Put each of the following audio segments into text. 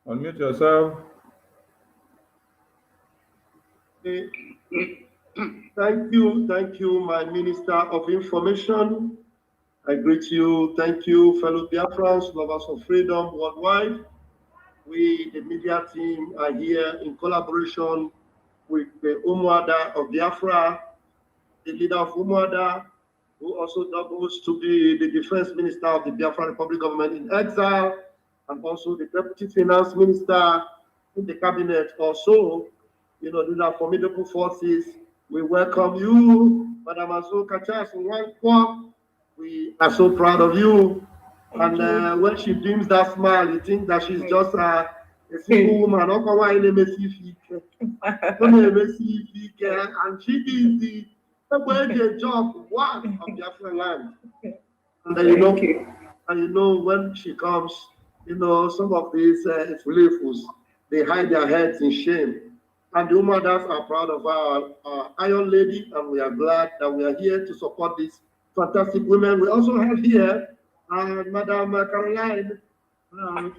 Unmute yourself. Thank you, my Minister of Information. I greet you. Thank you, fellow Biafrans, lovers of freedom worldwide. We, the media team, are here in collaboration with the Umuada of Biafra, the leader of Umuada, who also doubles to be the defense minister of the Biafra Republic government in exile, and also the deputy finance minister in the cabinet also. You know, these are formidable forces. We welcome you, Madam Azu Kachas Nwankwo. We are so proud of you. And when she beams that smile, you think that she's just a single woman. And she is the job one of Biafra land. And you know, when she comes, you know, some of these Fulefus, they hide their heads in shame. And the Umadas are proud of our Iron Lady, and we are glad that we are here to support these fantastic women. We also have here Madam Caroline,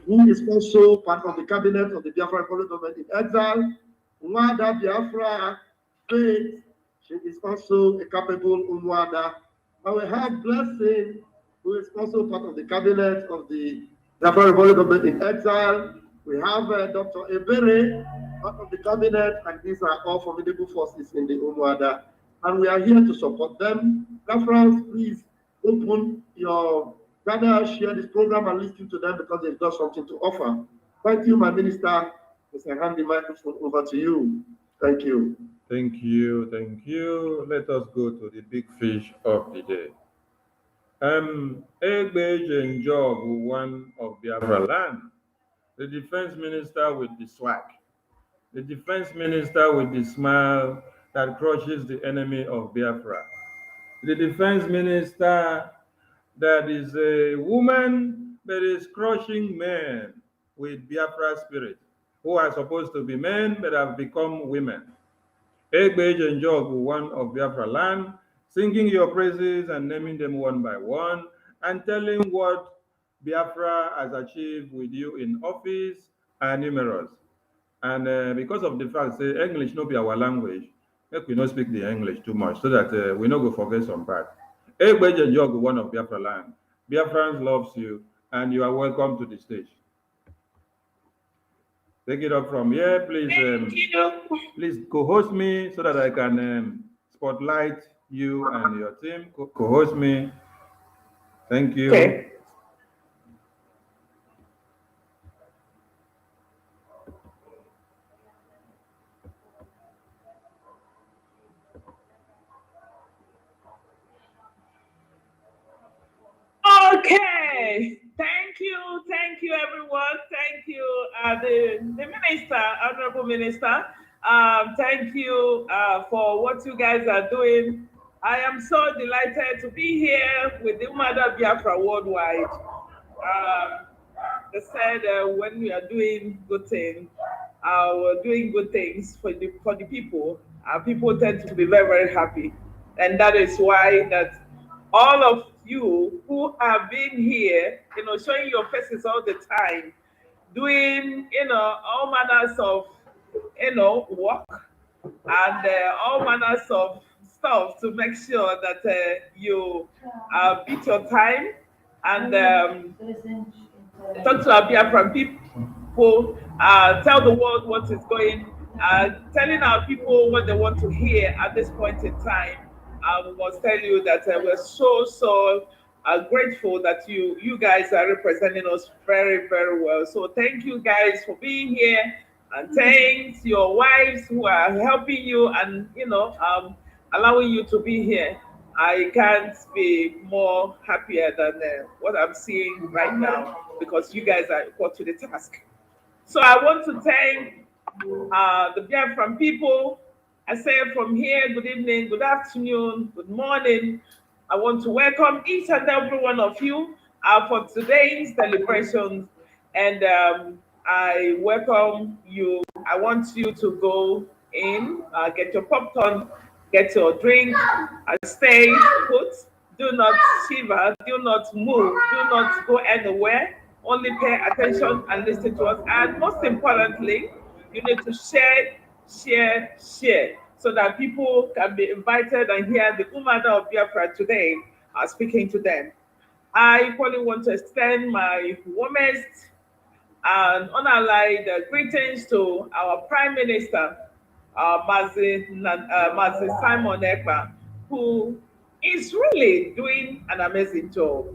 who is also part of the cabinet of the Biafra Republic government in exile. Umuada Biafra, Faith, she is also a capable Umuada. And we have Blessing, who is also part of the cabinet of the Biafra Republic government in exile. We have Dr. Ebere, part of the cabinet, and these are all formidable forces in the Umuada. And we are here to support them. Biafrans, please open your gather, share this program and listen to them because they've got something to offer. Thank you, my minister. I hand the microphone over to you. Thank you. Thank you. Thank you. Let us go to the big fish of the day. Egbeje Njogu, one of Biafra land, the defense minister with the swag, the defense minister with the smile that crushes the enemy of Biafra, the defense minister that is a woman that is crushing men with Biafra spirit, who are supposed to be men but have become women. Egbeje Njogu, one of Biafra land, singing your praises and naming them one by one, and telling what Biafra has achieved with you in office are numerous. And because of the fact that English no be our language, make we not speak the English too much so that we no go forget some part. Egbeje Njogu, one of Biafra land, Biafrans loves you, and you are welcome to the stage. Take it up from here, please. Please co-host me so that I can spotlight you and your team. Co-host me. Thank you. Okay. Okay, thank you everyone, thank you the minister, honorable minister, thank you for what you guys are doing. I am so delighted to be here with the Umuada Biafra worldwide. They said when we are doing good things, we're doing good things for the people, people tend to be very, very happy, and that is why that all of you who have been here, you know, showing your faces all the time, doing, you know, all manners of, you know, work and all manners of stuff to make sure that you beat your time and talk to our Biafran people, tell the world what is going, telling our people what they want to hear at this point in time. We must tell you that we're so grateful that you guys are representing us very, very well. So thank you guys for being here, and thanks your wives who are helping you and, you know, allowing you to be here. I can't be more happier than what I'm seeing right now, because you guys are equal to the task. So I want to thank the Biafran people. I say from here, good evening, good afternoon, good morning. I want to welcome each and every one of you for today's celebration. And I welcome you. I want you to go in, get your popcorn, get your drink, stay put. Do not shiver, do not move, do not go anywhere only pay attention and listen to us. And most importantly, you need to share, share, so that people can be invited and hear the Umuada of Biafra today speaking to them. I equally want to extend my warmest and unallied greetings to our Prime Minister, Mazi Simon Ekpa, who is really doing an amazing job.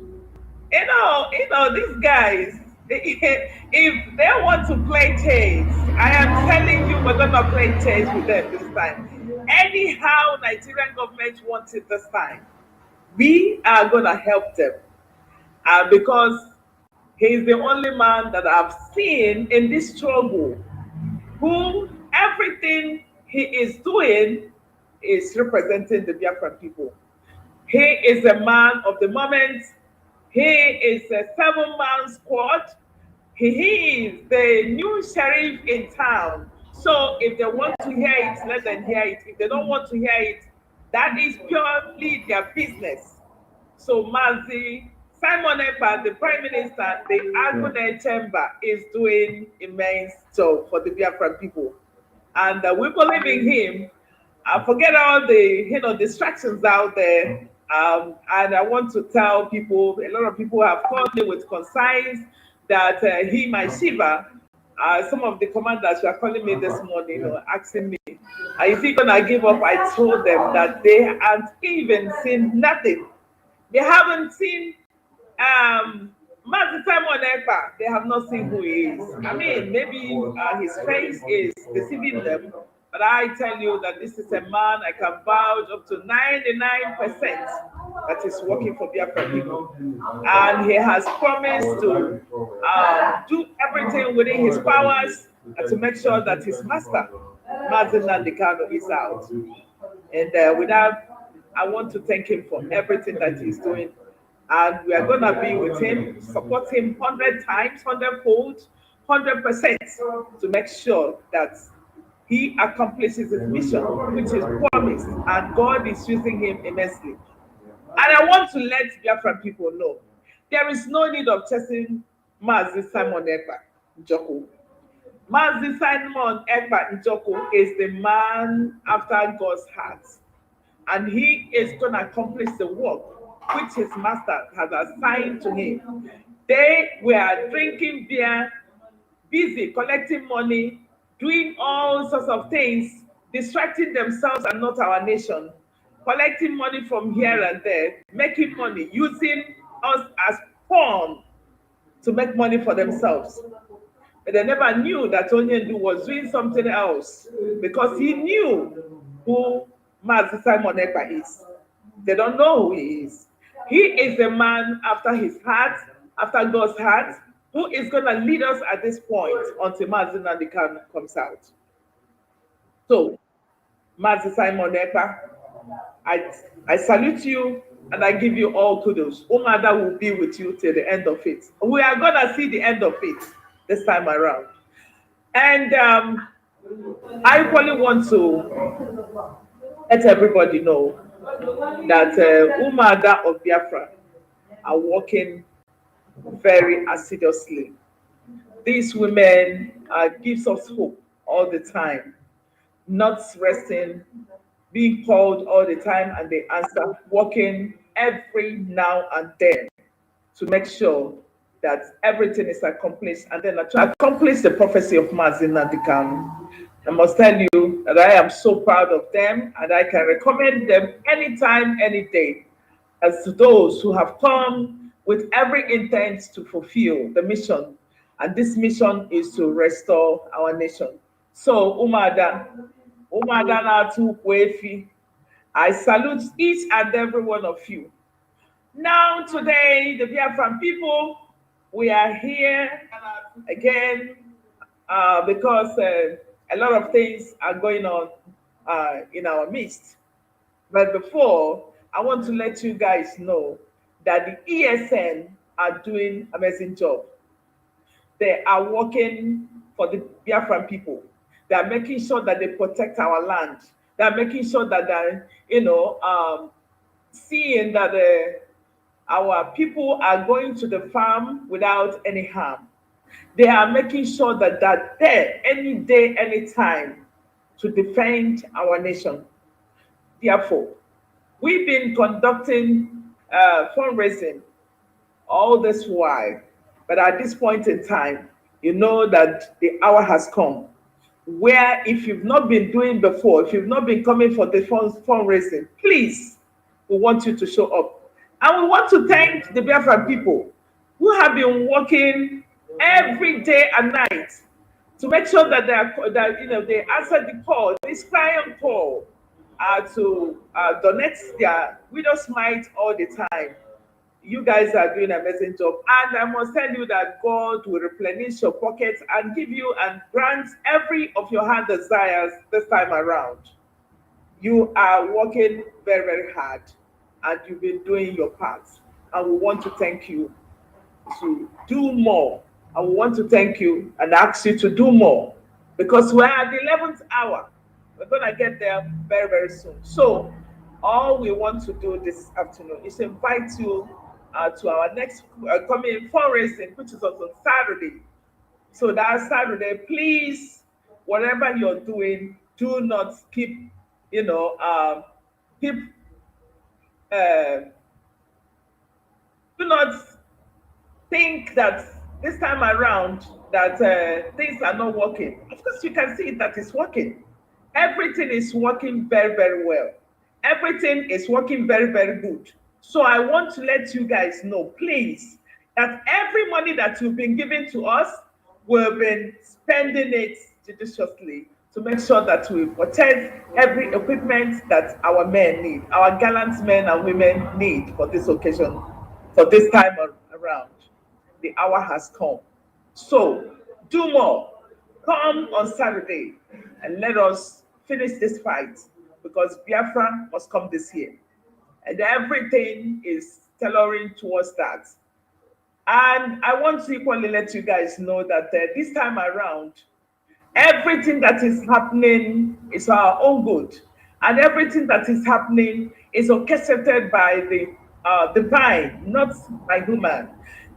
These guys, if they want to play chase, I am telling you, we're gonna play chase with them this time. Anyhow, Nigerian government wants it this time. We are gonna help them, because he's the only man that I've seen in this struggle who everything he is doing is representing the Biafran people. He is a man of the moment. He is a 7-man squad. He is the new sheriff in town. So if they want to hear it, let them hear it. If they don't want to hear it, that is purely their business. So Mazi Simon Ekpa, the Prime Minister, the Agune Chamber is doing immense job for the Biafran people. And we believe in him. Forget all the distractions out there. And I want to tell people, a lot of people have called me with concerns that he might shiver. Some of the commanders were calling me this morning, asking me, is he going to give up? I told them that they haven't even seen nothing. They haven't seen Mazi Simon Ekpa. They have not seen who he is. I mean, maybe his face is deceiving them, but I tell you that this is a man I can vouch up to 99% that is working for Biafra people. And he has promised to do everything within his powers to make sure that his master, Mazi Nandikano, is out. And with that, I want to thank him for everything that he's doing. And we are going to be with him, support him 100 times, 100-fold, 100% to make sure that he accomplishes his mission, which is promised, and God is using him immensely. And I want to let Biafran people know, there is no need of chasing Mazi Simon Ekpa Njoko. Mazi Simon Ekpa Njoko is the man after God's heart. And he is going to accomplish the work which his master has assigned to him. They were drinking beer, busy collecting money, doing all sorts of things, distracting themselves and not our nation, collecting money from here and there, making money, using us as pawn to make money for themselves. But they never knew that Onyendu was doing something else, because he knew who Mazi Simon Ekpa is. They don't know who he is. He is a man after his heart, after God's heart, who is going to lead us at this point until Mazi Nandikano comes out. So, Mazi Simon Ekpa, I salute you and I give you all kudos. Umuada will be with you till the end of it. We are going to see the end of it this time around. And I equally want to let everybody know that Umuada of Biafra are working very assiduously. These women gives us hope all the time, not resting, being called all the time, and they answer, working every now and then to make sure that everything is accomplished, and then to accomplish the prophecy of Mazi Nandikano. I must tell you that I am so proud of them, and I can recommend them anytime, any day, as to those who have come with every intent to fulfill the mission. And this mission is to restore our nation. So, Umuada Natu Kwefi, I salute each and every one of you. Now, today, the Biafran people, we are here again because a lot of things are going on in our midst. But before, I want to let you guys know that the ESN are doing an amazing job. They are working for the Biafran people. They are making sure that they protect our land. They are making sure that they're, seeing that Our people are going to the farm without any harm. They are making sure that they're there any day, any time to defend our nation. Therefore, we've been conducting fundraising all this while, but at this point in time, you know that the hour has come where if you've not been doing before, if you've not been coming for the fundraising, please, we want you to show up. And we want to thank the Biafran people who have been working every day and night to make sure that they answer the call, this client call, to donate their widow's mite all the time. You guys are doing an amazing job, and I must tell you that God will replenish your pockets and give you and grant every of your heart desires this time around. You are working very, very hard, and you've been doing your part, and we want to thank you to do more. And we want to thank you and ask you to do more, because we're at the 11th hour. We're going to get there very, very soon. So all we want to do this afternoon is invite you to our next coming fundraising, which is on Saturday. So that Saturday, please, whatever you're doing, do not keep, keep, do not think that this time around that things are not working. Of course, you can see that it's working. Everything is working very, very well. Everything is working very, very good. So I want to let you guys know, please, that every money that you've been giving to us, we've been spending it judiciously to make sure that we protect every equipment that our men need, our gallant men and women need for this occasion, for this time around. The hour has come. So do more. Come on Saturday and let us finish this fight, because Biafra must come this year. And everything is tailoring towards that. And I want to equally let you guys know that this time around, everything that is happening is our own good. And everything that is happening is orchestrated by the divine, not by human.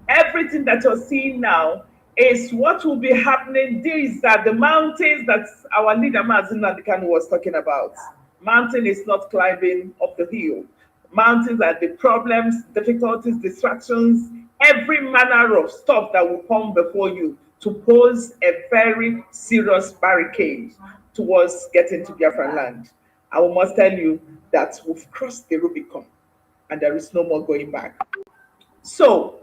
Everything that you're seeing now is what will be happening. These are the mountains that our leader Mazin Nandikan was talking about. Mountain is not climbing up the hill. Mountains are the problems, difficulties, distractions, every manner of stuff that will come before you to pose a very serious barricade towards getting to Biafra land. I must tell you that we've crossed the Rubicon and there is no more going back. So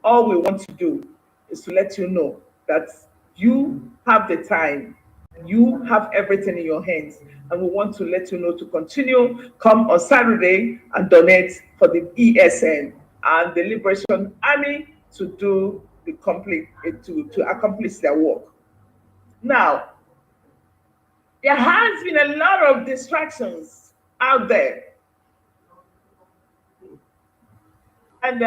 all we want to do is to let you know that you have the time, you have everything in your hands, and we want to let you know to continue. Come on Saturday and donate for the ESN and the Liberation Army to do the complete to accomplish their work. Now, there has been a lot of distractions out there. And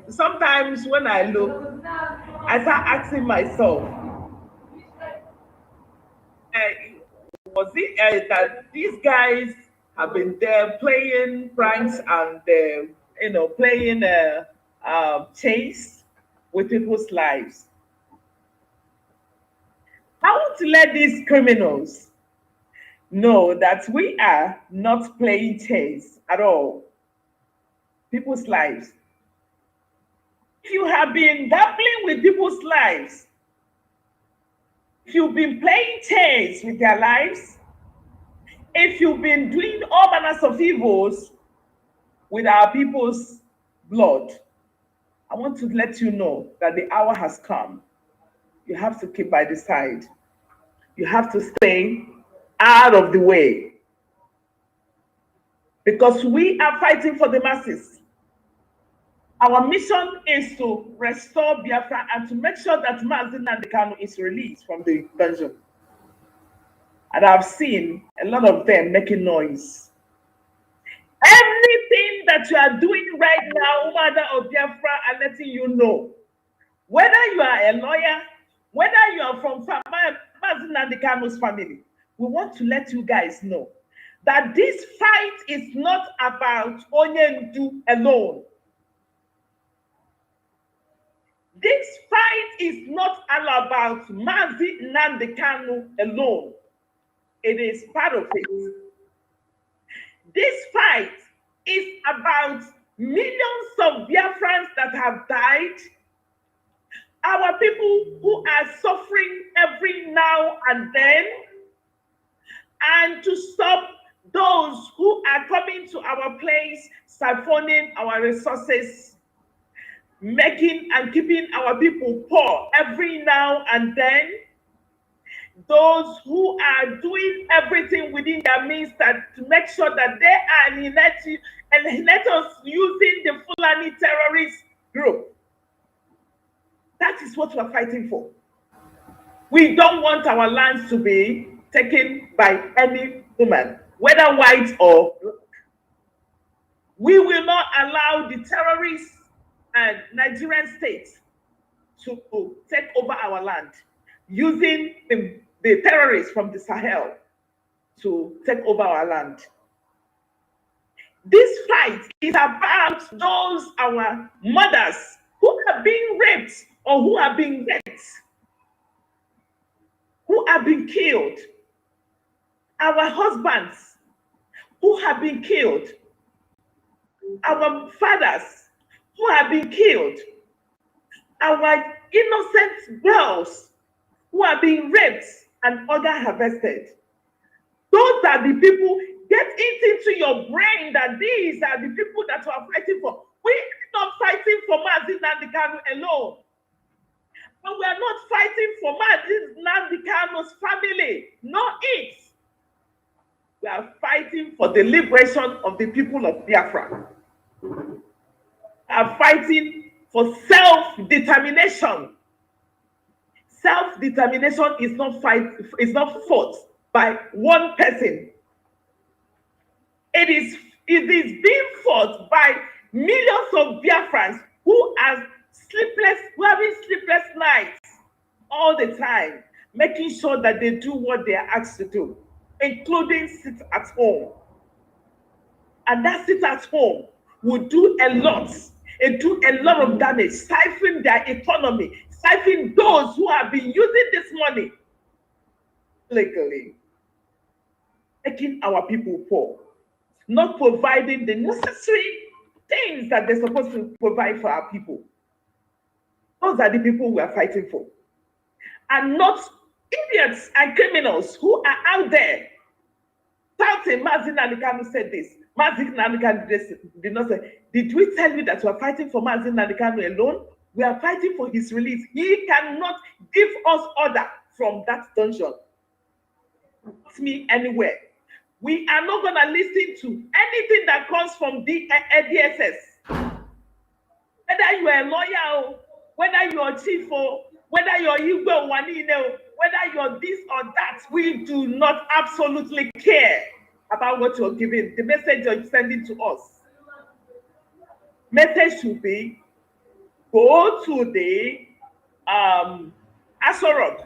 sometimes when I look, I start asking myself, was it that these guys have been there playing pranks and playing chase with people's lives? I want to let these criminals know that we are not playing chase at all. People's lives. If you have been dabbling with people's lives, if you've been playing chase with their lives, if you've been doing all manners of evils with our people's blood, I want to let you know that the hour has come. You have to keep by the side. You have to stay out of the way, because we are fighting for the masses. Our mission is to restore Biafra and to make sure that Mazin Nandekano is released from the dungeon. And I've seen a lot of them making noise. Everything that you are doing right now, Umuada of Biafra, are letting you know. Whether you are a lawyer, whether you are from Mazin Nandekano's family, we want to let you guys know that this fight is not about Onyendu alone. is not all about Mazi Nnamdi Kanu alone. It is part of it. This fight is about millions of Biafrans that have died, our people who are suffering every now and then, and to stop those who are coming to our place, siphoning our resources, making and keeping our people poor every now and then. Those who are doing everything within their means to make sure that they are us using the Fulani terrorist group. That is what we're fighting for. We don't want our lands to be taken by any woman, whether white or black. We will not allow the terrorists and Nigerian state to take over our land using the terrorists from the Sahel to take over our land. This fight is about those our mothers who are being raped or who are being raped, who have been killed, our husbands who have been killed, our fathers who have been killed, our innocent girls who are being raped and organ harvested. Those are the people. Get it into your brain that these are the people that we are fighting for. We are not fighting for Mazi Nnamdi Kanu alone. But we are not fighting for Mazi Nnamdi Kanu's family. Not it. We are fighting for the liberation of the people of Biafra. We are fighting for self-determination. Self-determination is not fought by one person. It is being fought by millions of Biafrans who are having sleepless nights all the time, making sure that they do what they are asked to do, including sit at home. And that sit at home will do a lot. It do a lot of damage, siphon their economy, siphon those who have been using this money legally, making our people poor, not providing the necessary things that they're supposed to provide for our people. Those are the people we are fighting for. And not idiots and criminals who are out there shouting, Mazi Nnamdi Kanu said this, Mazi Nnamdi Kanu did not say. Did we tell you that we are fighting for Mazi Nnamdi Kanu alone? We are fighting for his release. He cannot give us order from that dungeon. Put me anywhere. We are not going to listen to anything that comes from the DSS. Whether you are a lawyer, whether you are chief, whether you are Igbo, whether you are this or that, we do not absolutely care about what you're giving, the message you're sending to us. Message should be, go to the Asorok,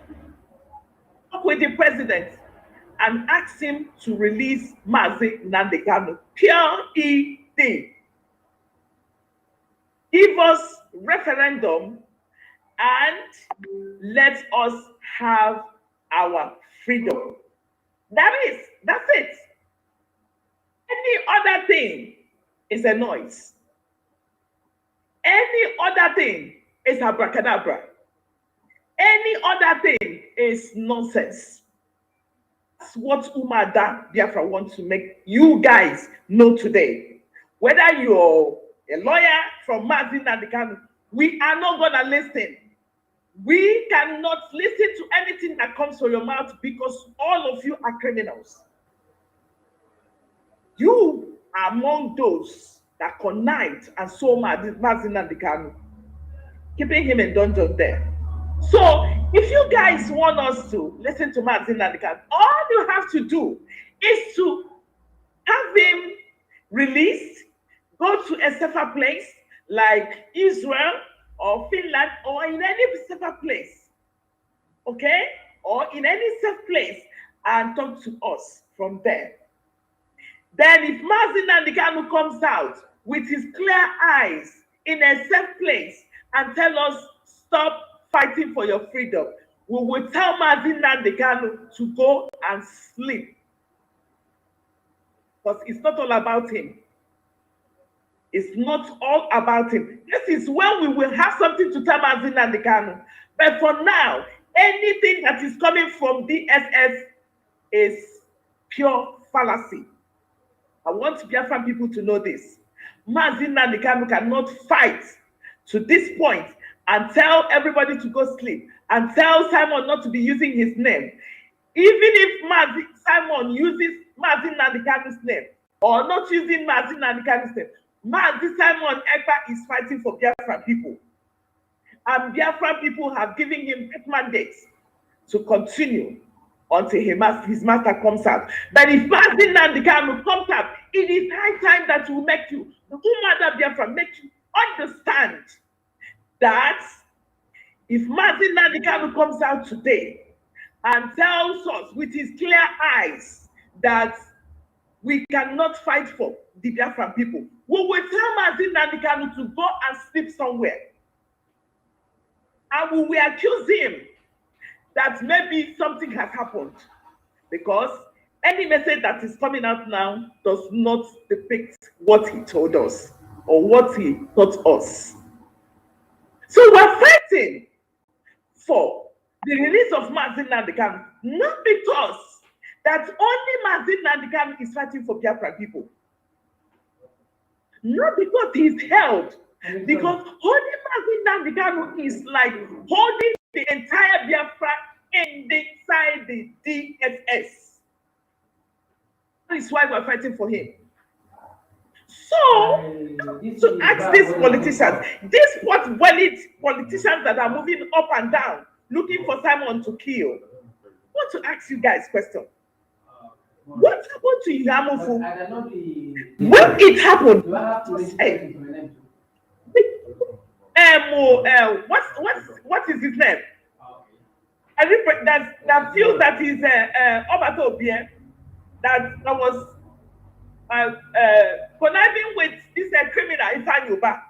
talk with the president, and ask him to release Mazi Nnamdi Kanu. PED. Give us referendum and let us have our freedom. That's it. Any other thing is a noise. Any other thing is abracadabra. Any other thing is nonsense. That's what Umuada Biafra wants to make you guys know today. Whether you're a lawyer from Mazi Nnamdi Kanu, we are not going to listen. We cannot listen to anything that comes from your mouth because all of you are criminals. You are among those that connive and saw Mazi Nnamdi Kanu, keeping him in dungeon there. So if you guys want us to listen to Mazi Nnamdi Kanu, all you have to do is to have him released, go to a safer place like Israel or Finland or in any safer place, okay? Or in any safe place and talk to us from there. Then if Mazi Nnamdi Kanu comes out with his clear eyes in a safe place and tell us, stop fighting for your freedom, we will tell Mazi Nnamdi Kanu to go and sleep. Because it's not all about him. It's not all about him. This is when we will have something to tell Mazi Nnamdi Kanu. But for now, anything that is coming from DSS is pure fallacy. I want Biafran people to know this. Mazi Nnamdi Kanu cannot fight to this point and tell everybody to go sleep and tell Simon not to be using his name. Even if Simon uses Mazi Nnamdi Kanu's name or not using Mazi Nnamdi Kanu's name, Mazi Simon Ekpa is fighting for Biafran people. And Biafran people have given him mandates to continue until his master comes out. But if Mazi Nnamdi Kanu comes out, it is high time that will make you, the Umuada Biafra, make you understand that if Mazi Nnamdi Kanu comes out today and tells us with his clear eyes that we cannot fight for the Biafran people, we will tell Mazi Nnamdi Kanu to go and sleep somewhere. And we will accuse him that maybe something has happened, because any message that is coming out now does not depict what he told us or what he taught us. So we're fighting for the release of Mazi Nnamdi Kanu, not because that only Mazi Nnamdi Kanu is fighting for Biafra people. Not because he's held, because holding Mazi Nnamdi Kanu is like holding the entire Biafra inside the DSS. That is why we're fighting for him. So, to ask these politicians, these politicians that are moving up and down, looking for someone to kill, I want to ask you guys a question. What happened to Iyamufu? When it happened, what is his name? That feels that is Obato Obie, that was conniving with this criminal Ifanyuba,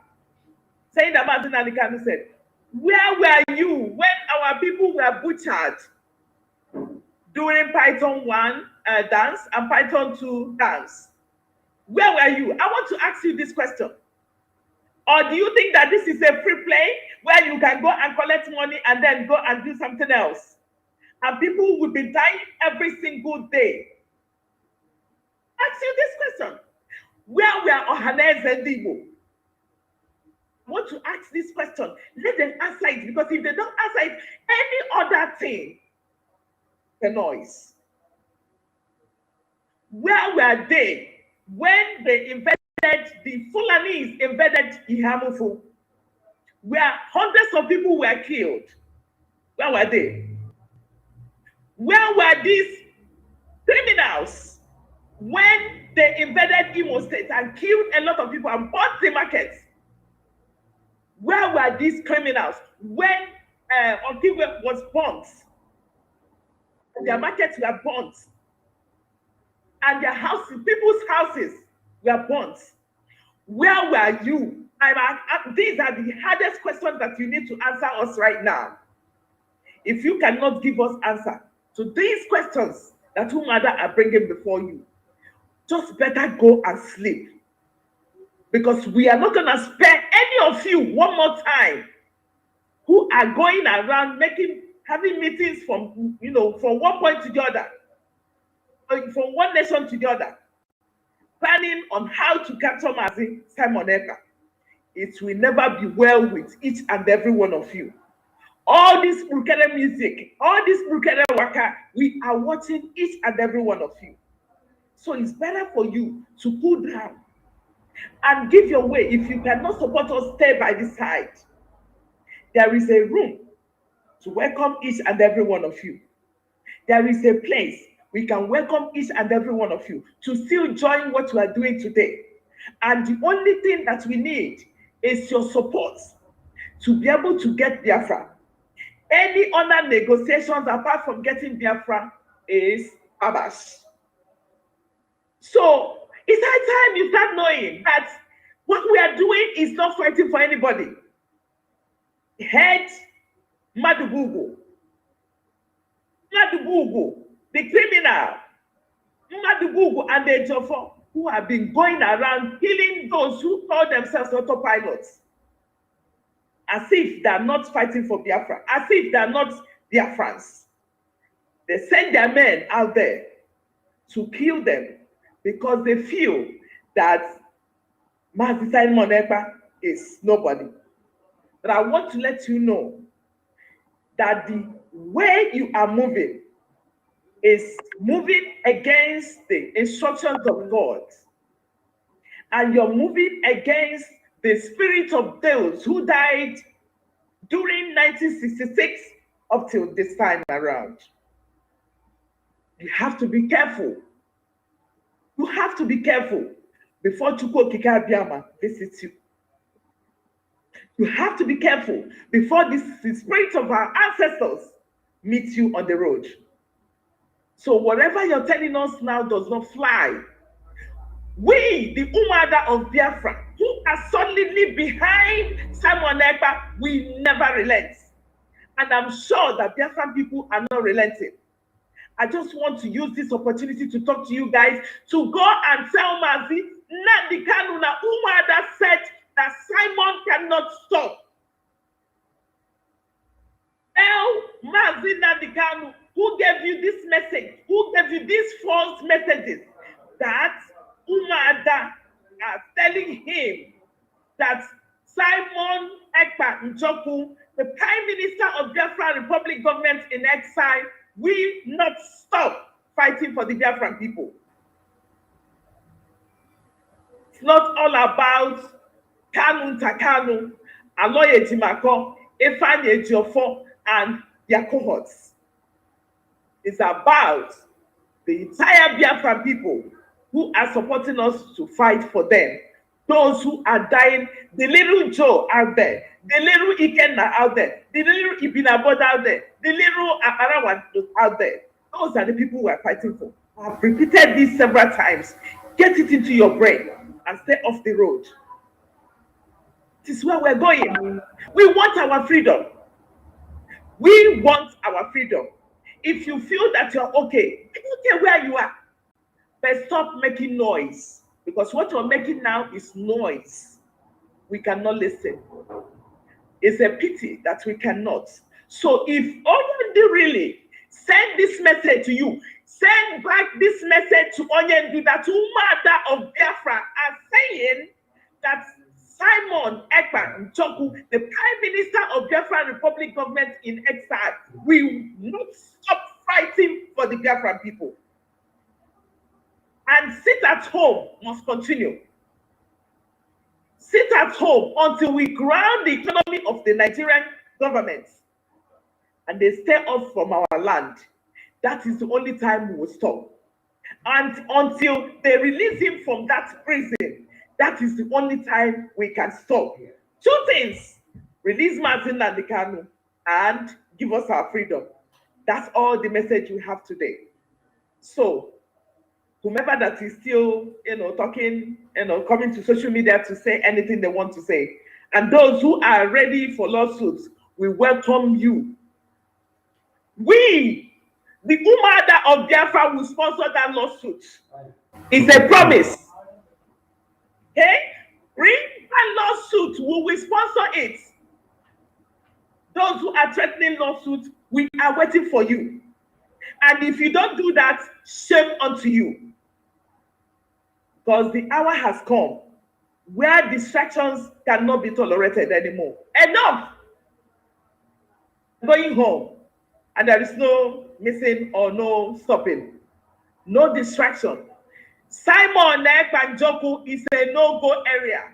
saying that Mazi Nnamdi Kanu said, "Where were you when our people were butchered during Python 1 dance and Python 2 dance? Where were you?" I want to ask you this question. Or do you think that this is a free play where you can go and collect money and then go and do something else? And people will be dying every single day. Ask you this question. Where were Ohaneze and Igbo? I want to ask this question. Let them answer it, because if they don't answer it, any other thing, the noise. Where were they when they invaded, the Fulanis invaded Ihamufu, where hundreds of people were killed? Where were they? Where were these criminals when they invaded Imo State and killed a lot of people and bought the markets? Where were these criminals when Antigua was burnt? Their markets were burnt, and their houses, people's houses were burnt. Where were you? These are the hardest questions that you need to answer us right now. If you cannot give us answer to these questions that Umuada are bringing before you, just better go and sleep, because we are not going to spare any of you one more time who are going around having meetings from one point to the other, from one nation to the other, planning on how to capture Mazi Simon Ekpa. It will never be well with each and every one of you. All this Brukere music, all this Brukere waka, we are watching each and every one of you. So it's better for you to cool down and give your way. If you cannot support us, stay by the side. There is a room to welcome each and every one of you. There is a place we can welcome each and every one of you to still join what we are doing today. And the only thing that we need is your support to be able to get Biafra. Any other negotiations apart from getting Biafra is abash. So it's high time you start knowing that what we are doing is not fighting for anybody. Head Madubugu, the criminal, Madubugu and the Jofo, who have been going around killing those who call themselves autopilots, as if they are not fighting for Biafra, as if they are not Biafrans. They send their men out there to kill them because they feel that Mazi Simon Ekpa is nobody. But I want to let you know that the way you are moving is moving against the instructions of God. And you're moving against the spirit of those who died during 1966 up till this time around. You have to be careful. You have to be careful before Chukwu Okike Abiama visits you. You have to be careful before the spirit of our ancestors meets you on the road. So whatever you're telling us now does not fly. We, the Umuada of Biafra, who are solidly behind Simon Ekpa, we never relent. And I'm sure that Biafran people are not relenting. I just want to use this opportunity to talk to you guys to go and tell Mazi Nnamdi Kanu na Umuada said that Simon cannot stop. Tell Mazi Nnamdi Kanu, who gave you this message, who gave you these false messages, that Umuada are telling him that Simon Ekpa Njoku, the Prime Minister of Biafra Republic government in exile, will not stop fighting for the Biafran people. It's not all about Kanu Takanu, Aloye Jimako, Ifeanyi Ejiofor, and their cohorts. It's about the entire Biafran people who are supporting us to fight for them. Those who are dying, the little Joe out there, the little Ikenna out there, the little Ibinabod out there, the little Akarawan out there. Those are the people we are fighting for. I've repeated this several times. Get it into your brain and stay off the road. This is where we're going. We want our freedom. We want our freedom. If you feel that you're okay, it's okay where you are. But stop making noise. Because what you're making now is noise. We cannot listen. It's a pity that we cannot. So if Onyendu really send this message to you, send back this message to Onyendu that Umuada of Biafra are saying that Simon Ekpa Njoku, the Prime Minister of Biafra Republic government in exile, will not stop fighting for the Biafran people. And sit at home must continue. Sit at home until we ground the economy of the Nigerian government and they stay off from our land. That is the only time we will stop. And until they release him from that prison, that is the only time we can stop. Two things: release Mazi Nnamdi Kanu and give us our freedom. That's all the message we have today. So whomever that is still, talking, coming to social media to say anything they want to say, and those who are ready for lawsuits, we welcome you. We, the Umuada of Biafra, will sponsor that lawsuit. It's a promise. Okay? Bring that lawsuit. We will sponsor it. Those who are threatening lawsuits, we are waiting for you. And if you don't do that, shame unto you. Because the hour has come where distractions cannot be tolerated anymore. Enough! Going home, and there is no missing or no stopping. No distraction. Simon Ekpa Njoku is a no-go area.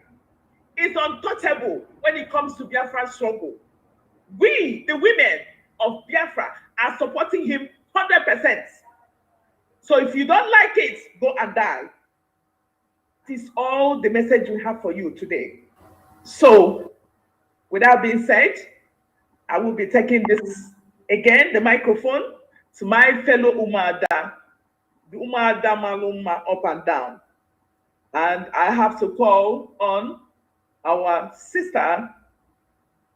It's untouchable when it comes to Biafra struggle. We, the women of Biafra, are supporting him 100%. So if you don't like it, go and die. This is all the message we have for you today. So, with that being said, I will be taking this again, the microphone, to my fellow Umuada, the Umuada Maluma up and down. And I have to call on our sister,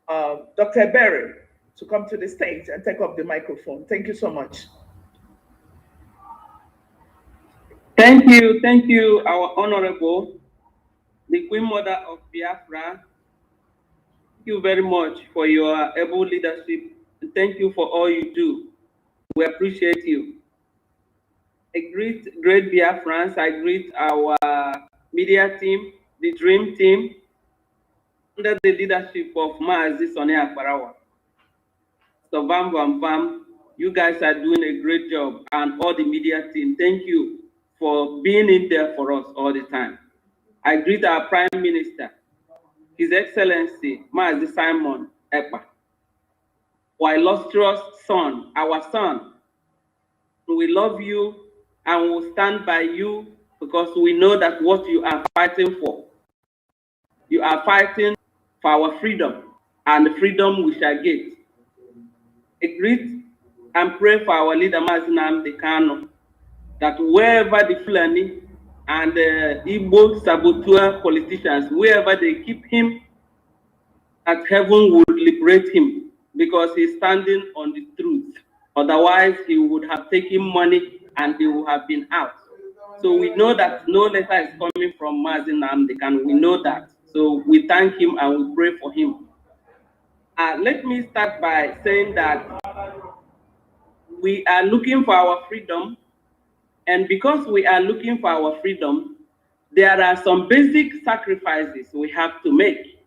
Dr. Berry, to come to the stage and take up the microphone. Thank you so much. Thank you, our honorable, the Queen Mother of Biafra. Thank you very much for your able leadership. And thank you for all you do. We appreciate you. I greet great Biafrans. I greet our media team, the Dream Team, under the leadership of Maazi Sonny Akbarawa. So Bam Bam Bam, you guys are doing a great job, and all the media team, thank you for being in there for us all the time. I greet our Prime Minister, His Excellency Maazi Simon Ekpa, our illustrious son, our son. We love you and will stand by you because we know that what you are fighting for. You are fighting for our freedom, and the freedom we shall get. I greet and pray for our leader, Maazi Nnamdi Kanu, that wherever the Fulani and the Igbo saboteur politicians, wherever they keep him, that heaven would liberate him because he's standing on the truth. Otherwise, he would have taken money and he would have been out. So we know that no letter is coming from Maazi Nnamdi Kanu. We know that. So we thank him and we pray for him. Let me start by saying that we are looking for our freedom. And because we are looking for our freedom, there are some basic sacrifices we have to make.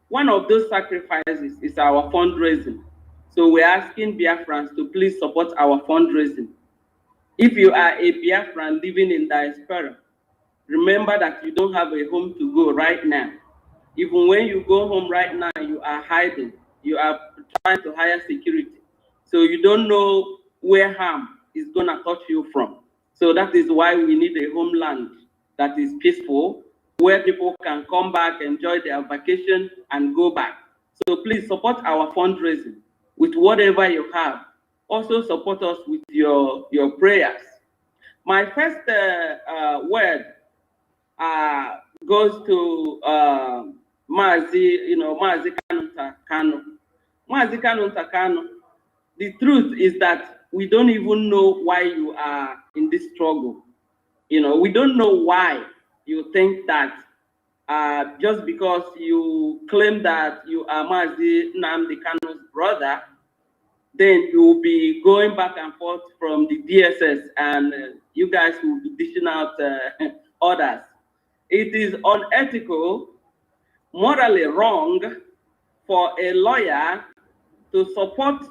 One of those sacrifices is our fundraising. So we're asking Biafrans to please support our fundraising. If you are a Biafran living in diaspora, remember that you don't have a home to go right now. Even when you go home right now, you are hiding. You are trying to hire security. So you don't know where harm is gonna touch you from. So that is why we need a homeland that is peaceful, where people can come back, enjoy their vacation, and go back. So please support our fundraising with whatever you have. Also support us with your prayers. My first word goes to Maazi Kanu. Maazi Kanu. The truth is that we don't even know why you are in this struggle. We don't know why you think that just because you claim that you are Maazi Nnamdi Kanu's brother, then you will be going back and forth from the DSS and you guys will be dishing out orders. It is unethical, morally wrong for a lawyer to support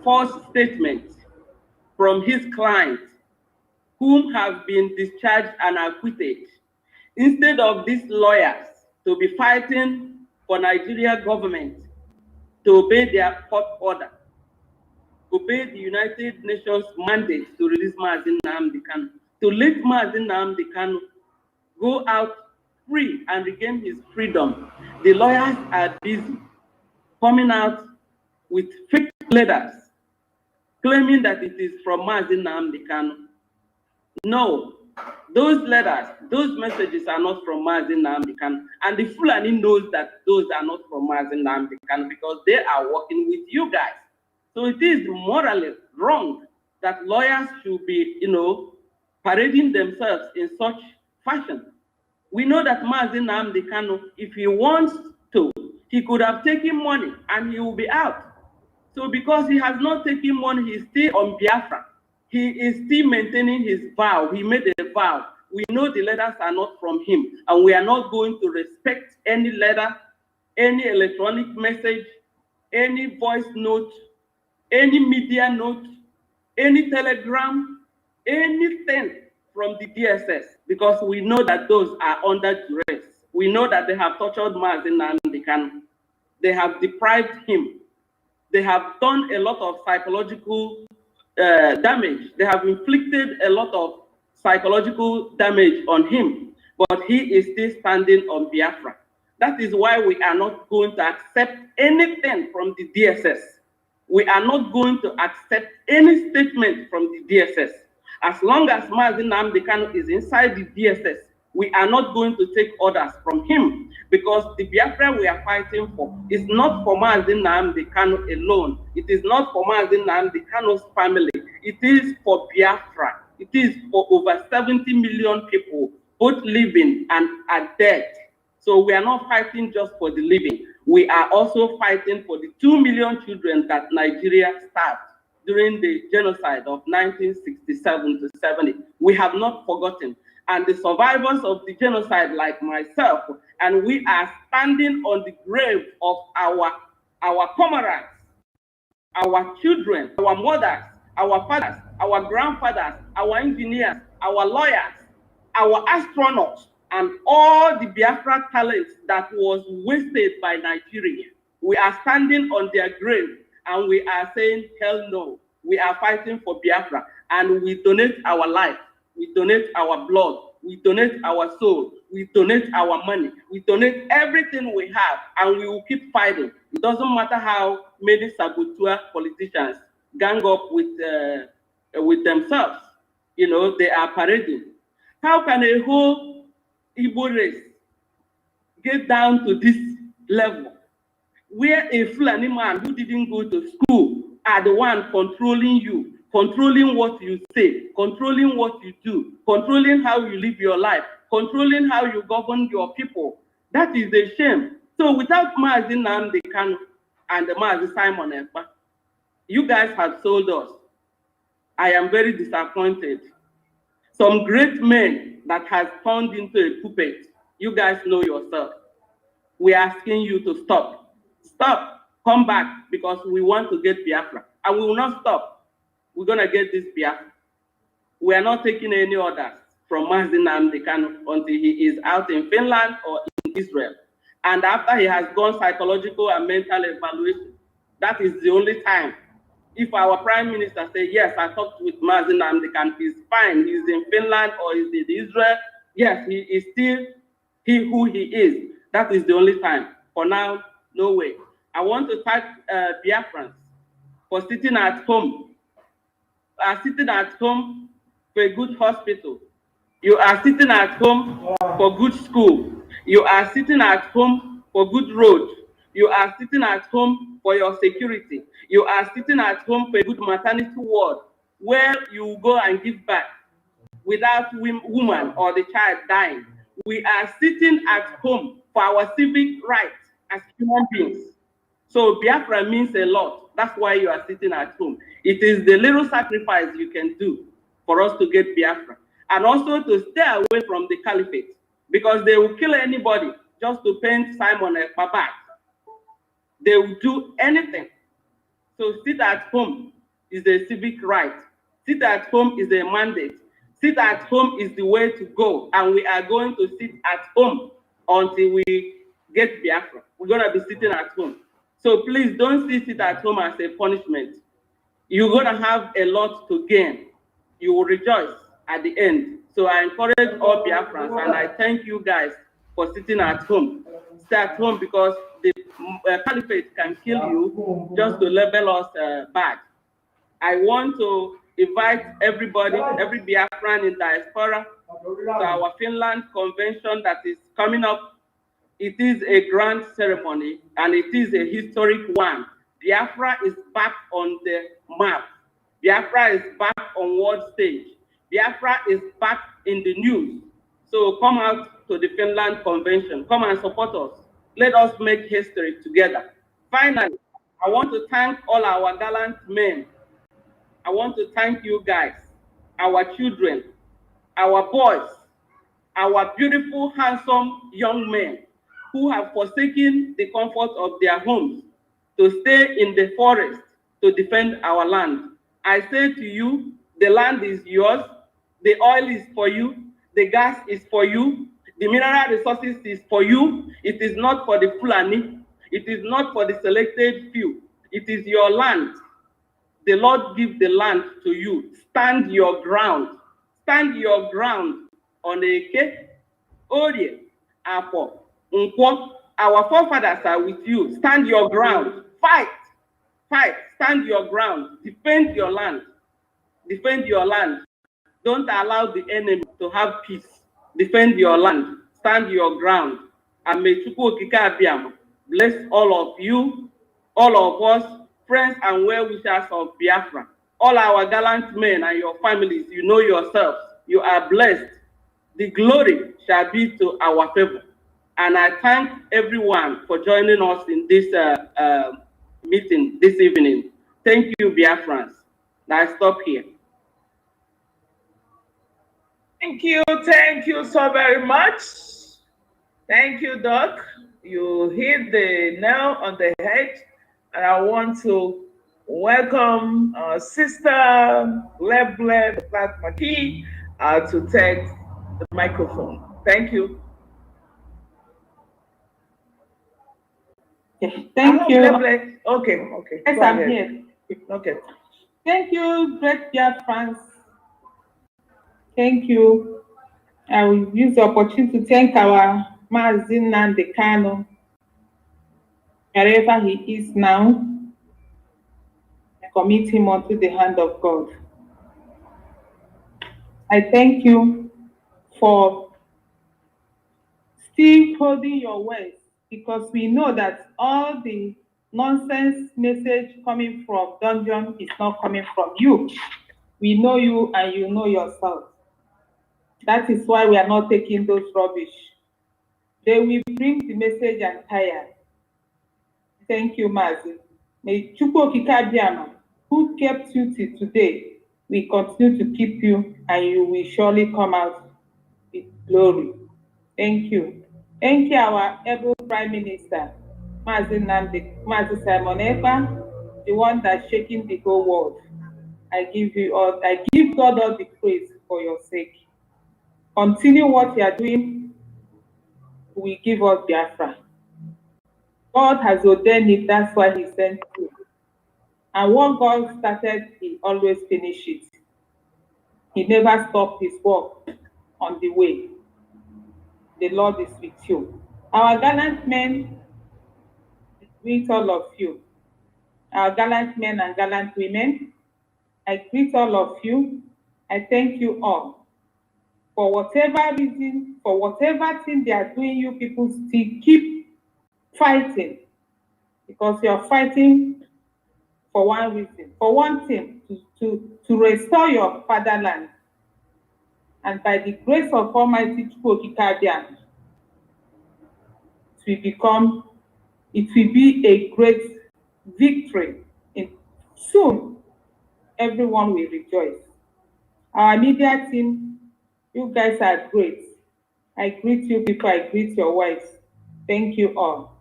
false statements from his clients whom have been discharged and acquitted. Instead of these lawyers to be fighting for Nigeria government to obey their court order, obey the United Nations mandate to release Maazi Nnamdi Kanu, to let Maazi Nnamdi Kanu go out free and regain his freedom. The lawyers are busy coming out with fake letters claiming that it is from Maazi Nnamdi Kanu. No, those letters, those messages are not from Maazi Nnamdi Kanu. And the Fulani knows that those are not from Maazi Nnamdi Kanu because they are working with you guys. So it is morally wrong that lawyers should be, parading themselves in such fashion. We know that Maazi Nnamdi Kanu, if he wants to, he could have taken money and he will be out. So because he has not taken money, he's still on Biafra. He is still maintaining his vow. He made a vow. We know the letters are not from him, and we are not going to respect any letter, any electronic message, any voice note, any media note, any telegram, anything from the DSS, because we know that those are under duress. We know that they have tortured Maazi Nnamdi Kanu. They have deprived him. They have done a lot of psychological damage. They have inflicted a lot of psychological damage on him, but he is still standing on Biafra. That is why we are not going to accept anything from the DSS. We are not going to accept any statement from the DSS. As long as Maazi Nnamdi Kanu is inside the DSS, We are not going to take orders from him, because the Biafra we are fighting for is not for Mazi Nnamdi Kanu alone. It is not for Mazi Nnamdi Kanu's family. It is for Biafra. It is for over 70 million people, both living and are dead. So we are not fighting just for the living. We are also fighting for the 2 million children that Nigeria starved during the genocide of 1967 to 70. We have not forgotten. And the survivors of the genocide, like myself, and we are standing on the grave of our comrades, our children, our mothers, our fathers, our grandfathers, our engineers, our lawyers, our astronauts, and all the Biafra talents that was wasted by Nigeria. We are standing on their grave and we are saying, hell no. We are fighting for Biafra, and we donate our life, we donate our blood, we donate our soul, we donate our money, we donate everything we have, and we will keep fighting. It doesn't matter how many saboteur politicians gang up with themselves. You know, they are parading. How can a whole Igbo race get down to this level, where a Fulani man who didn't go to school are the one controlling you, controlling what you say, controlling what you do, controlling how you live your life, controlling how you govern your people? That is a shame. So without Mazi Nnamdi Kanu and Mazi Simon Ekpa, you guys have sold us. I am very disappointed. Some great men that has turned into a puppet. You guys know yourself. We are asking you to stop. Stop. Come back, because we want to get Biafra. And we will not stop. We're going to get this Biafra. We are not taking any orders from Mazi Nnamdi Kanu until he is out in Finland or in Israel. And after he has gone psychological and mental evaluation, that is the only time. If our prime minister says, yes, I talked with Mazi Nnamdi Kanu, he's fine, he's in Finland or he's in Israel, yes, he is still who he is. That is the only time. For now, no way. I want to thank Biafrans for sitting at home. Sitting at home for a good hospital. You are sitting at home for good school. You are sitting at home for good road. You are sitting at home for your security. You are sitting at home for a good maternity ward where you go and give back without woman or the child dying. We are sitting at home for our civic rights as human beings. So Biafra means a lot. That's why you are sitting at home. It is the little sacrifice you can do for us to get Biafra. And also to stay away from the caliphate, because they will kill anybody just to paint Simon Ekpa back. They will do anything. So sit at home is a civic right. Sit at home is a mandate. Sit at home is the way to go. And we are going to sit at home until we get Biafra. We're going to be sitting at home. So please don't see sit at home as a punishment. You're going to have a lot to gain. You will rejoice at the end. So I encourage all Biafrans, and I thank you guys for sitting at home. Stay at home, because the caliphate can kill you just to label us bad. I want to invite everybody, every Biafran in diaspora, to our Finland convention that is coming up. It is a grand ceremony, and it is a historic one. Biafra is back on the map. Biafra is back on world stage. Biafra is back in the news. So come out to the Finland convention. Come and support us. Let us make history together. Finally, I want to thank all our gallant men. I want to thank you guys, our children, our boys, our beautiful, handsome young men who have forsaken the comfort of their homes to stay in the forest to defend our land. I say to you, the land is yours, the oil is for you, the gas is for you, the mineral resources is for you. It is not for the Fulani. It is not for the selected few. It is your land. The Lord gives the land to you. Stand your ground. Stand your ground on Eke, Orie, Apo, Nkwo. Our forefathers are with you. Stand your ground. Fight. Fight. Stand your ground. Defend your land. Defend your land. Don't allow the enemy to have peace. defend your land, stand your ground, and may Chukwu Okike Abiam bless all of you, all of us, friends and well-wishers of Biafra, all our gallant men and your families. You know yourselves, you are blessed. The glory shall be to our favor. And I thank everyone for joining us in this meeting this evening. Thank you, Biafrans. Now I stop here. Thank you so very much. Thank you, Doc. You hit the nail on the head, and I want to welcome Sister Leble Maki to take the microphone. Thank you. Thank you. Okay. Yes, I'm here. Okay. Thank you, great Biafrans. Thank you. I will use the opportunity to thank our Mazi Nnamdi Kanu, wherever he is now. I commit him unto the hand of God. I thank you for still holding your words, because we know that all the nonsense message coming from dungeon is not coming from you. We know you and you know yourself. That is why we are not taking those rubbish. They will bring the message and tire. Thank you, Mazi. May Chukwu Okike Abiama, who kept you till today, will continue to keep you, and you will surely come out with glory. Thank you. Thank you, our able Prime Minister, Mazi Simon Ekpa, the one that's shaking the whole world. I give God all the praise for your sake. Continue what you are doing. We give us Biafra. God has ordained it, that's why he sent you. And what God started, he always finishes it. He never stopped his work on the way. The Lord is with you. Our gallant men, greet all of you. Our gallant men and gallant women, I greet all of you. I thank you all. For whatever reason, for whatever thing they are doing, you people still keep fighting. Because you are fighting for one reason, for one thing, to restore your fatherland. And by the grace of Almighty Chukwu Okike Abiama, it will be a great victory. Soon, everyone will rejoice. Our media team, you guys are great. I greet you people, I greet your wives. Thank you all.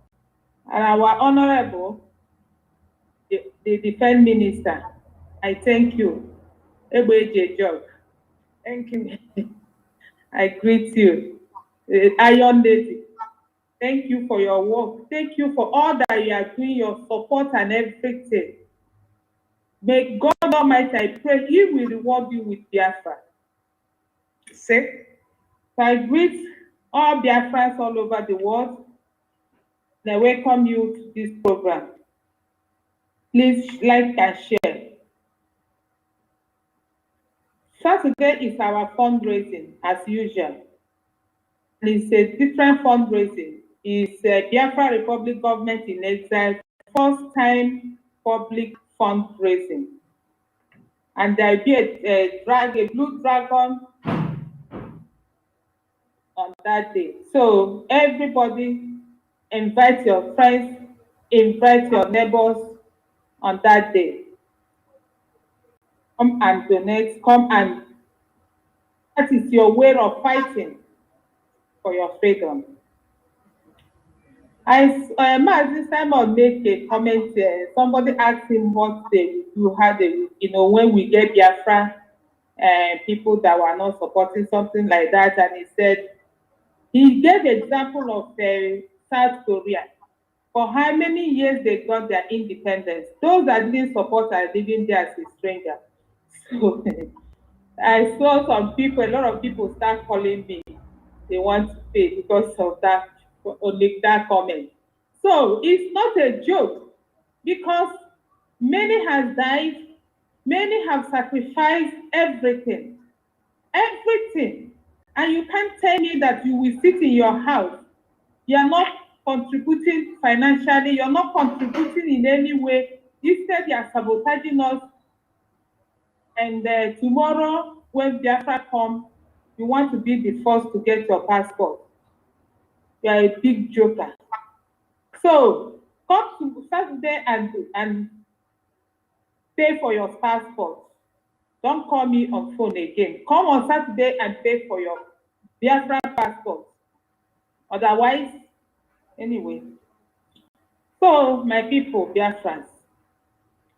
And our honorable, the defense minister, I thank you. Ebe Jog. Thank you. I greet you. Iron Lady, thank you for your work. Thank you for all that you are doing, your support and everything. May God Almighty, I pray, He will reward you with Biafra. Say, so I greet all Biafrans all over the world, and I welcome you to this program. Please like and share. Saturday is our fundraising, as usual. And it's a different fundraising. It's Biafra Republic Government in Exile, first time public fundraising. And there'll be a blue dragon on that day. So everybody, invite your friends, invite your neighbors on that day. Come and donate, that is your way of fighting for your freedom. Mazi Simon made a comment, somebody asked him what they do, how they, when we get Biafra, people that were not supporting something like that, and he said, he gave example of South Korea. For how many years they got their independence, those that didn't support are living there as a stranger. So I saw some people, a lot of people start calling me, they want to pay because of that, only that comment. So it's not a joke, because many have died, many have sacrificed everything, And you can't tell me that you will sit in your house. You are not contributing financially. You're not contributing in any way. Instead, you are sabotaging us. And tomorrow, when Biafra comes, you want to be the first to get your passport. You are a big joker. So come to Saturday and pay for your passport. Don't call me on phone again. Come on Saturday and pay for your Biafra passport. Otherwise, anyway. So, my people, Biafrans,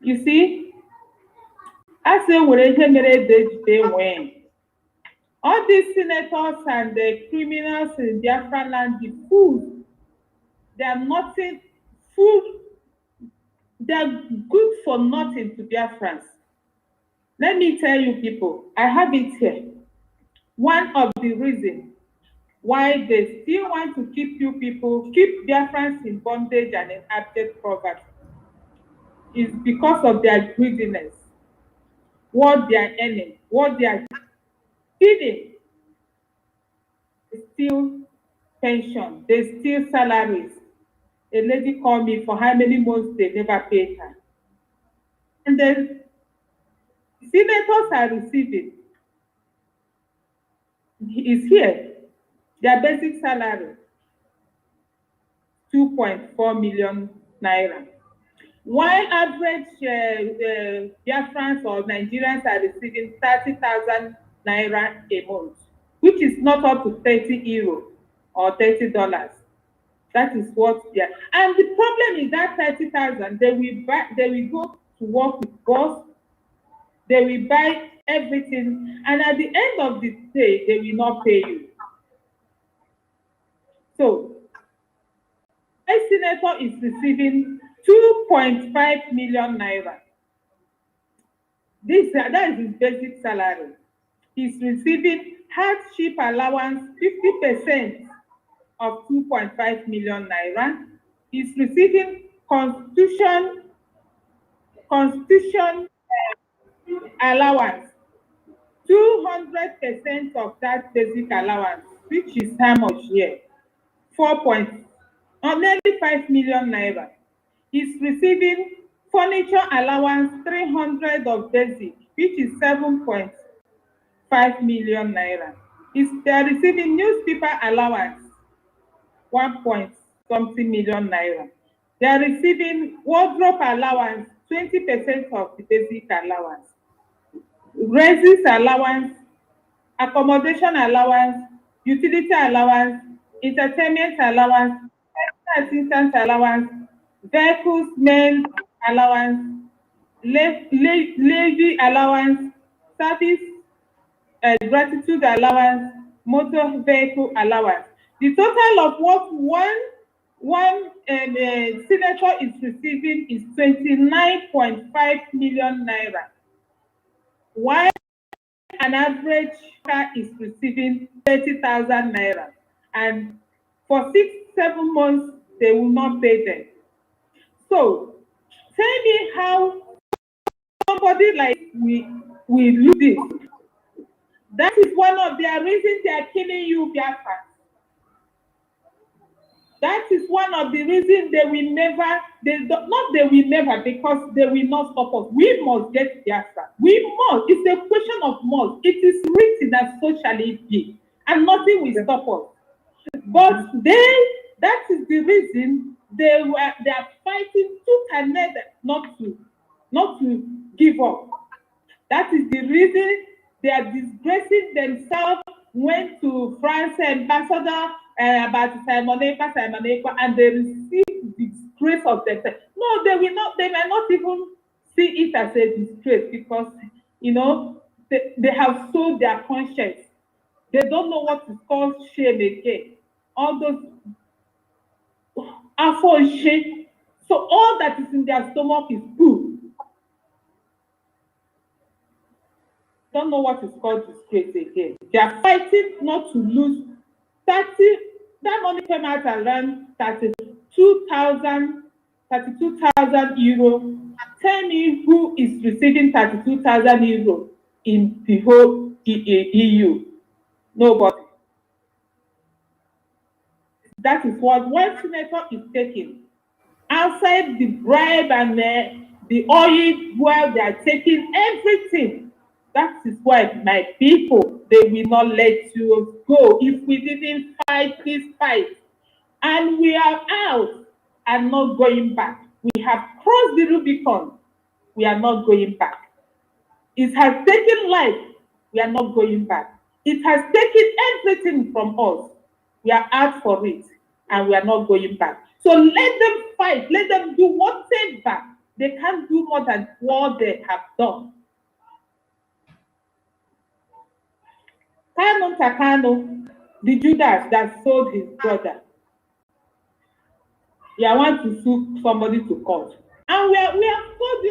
you see, I say they win. All these senators and the criminals in Biafra land, the fools, they are nothing, food, they are good for nothing to Biafrans. Let me tell you people, I have it here. One of the reasons why they still want to keep you people, keep Biafrans in bondage and in abject poverty is because of their greediness, what they are earning, what they are feeding. They steal pension, they steal salaries. A lady called me for how many months they never paid her. And then senators are receiving, is here, their basic salary, 2.4 million naira. While average Biafrans or Nigerians are receiving 30,000 naira a month, which is not up to 30 euro or $30. That is what they are. And the problem is that 30,000, they will go to work with boss, they will buy everything, and at the end of the day, they will not pay you. So, a senator is receiving 2.5 million naira. That is his basic salary. He's receiving hardship allowance 50% of 2.5 million naira. He's receiving constitution allowance, 200% of that basic allowance, which is how much here? Nearly 5 million naira. He's receiving furniture allowance 300 of basic, which is 7.5 million naira. They are receiving newspaper allowance 1.something million naira. They are receiving wardrobe allowance 20% of the basic allowance, raises allowance, accommodation allowance, utility allowance, entertainment allowance, assistance allowance, vehicles main allowance, levy allowance, service gratitude allowance, motor vehicle allowance. The total of what one senator is receiving is 29.5 million naira, while an average car is receiving 30,000 naira, and for 6-7 months they will not pay them. So tell me how somebody like we lose this. That is one of their reasons they are killing you, Biafra. That is one of the reasons they will never, because they will not stop us. We must get Biafra. We must. It's a question of must. It is written that so shall it be, and nothing will stop us. But that is the reason they are fighting tooth and nail not to give up. That is the reason they are disgracing themselves. Went to France ambassador about Simon Ekpa, and they received the disgrace of themselves. No, they will not. They may not even see it as a disgrace, because they have sold their conscience. They don't know what is called shame again. All those after shame. So all that is in their stomach is food. Don't know what is called disgrace again. They are fighting not to lose 30. That money came out around 32,000 euro. Tell me who is receiving 32,000 euro in the whole EU? Nobody. That is what one senator is taking. Outside the bribe and the oil, well, they are taking everything. That is why my people, they will not let you go if we didn't fight this fight. And we are out and not going back. We have crossed the Rubicon. We are not going back. It has taken life. We are not going back. It has taken everything from us. We are out for it and we are not going back. So let them fight. Let them do whatever. They can't do more than what they have done. Takano, the Judas that sold his brother. Yeah, I want to sue somebody to court. And we have told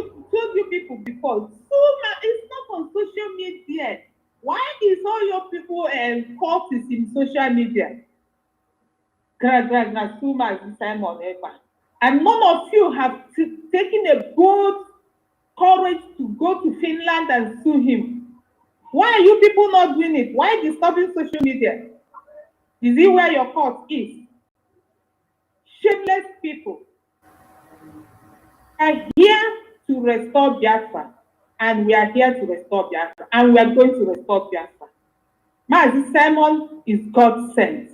you people before, Suma is not on social media. Why is all your people and court is in social media? Suma is Simon Ever. And none of you have taken a bold courage to go to Finland and sue him. Why are you people not doing it? Why disturbing social media? Is it where your court is? Shameless people are here to restore Biafra, and we are here to restore Biafra, and we are going to restore Biafra. Mazi Simon is God sent.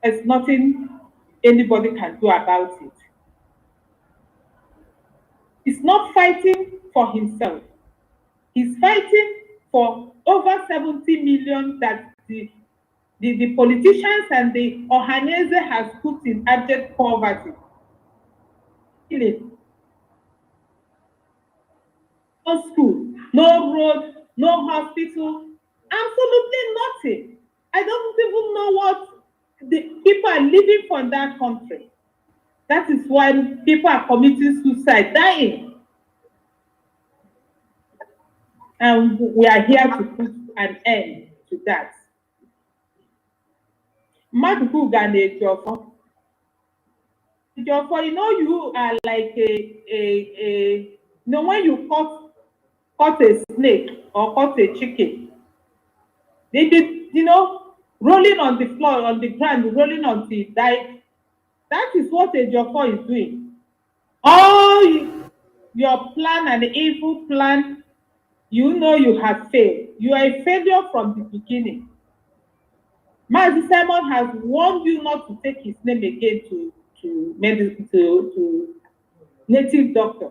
There's nothing anybody can do about it. He's not fighting for himself. He's fighting for over 70 million that the politicians and the Ohanese has put in abject poverty. No school, no road, no hospital, absolutely nothing. I don't even know what the people are living for in that country. That is why people are committing suicide, dying. And we are here to put an end to that. Mark Bugan, Jofo, you know, you are like you know, when you caught a snake or caught a chicken, they did, you know, rolling on the floor, on the ground, rolling on the dive. That is what a Jofo is doing. All your plan and evil plan, you know you have failed. You are a failure from the beginning. Mazi Simon has warned you not to take his name again to native doctor.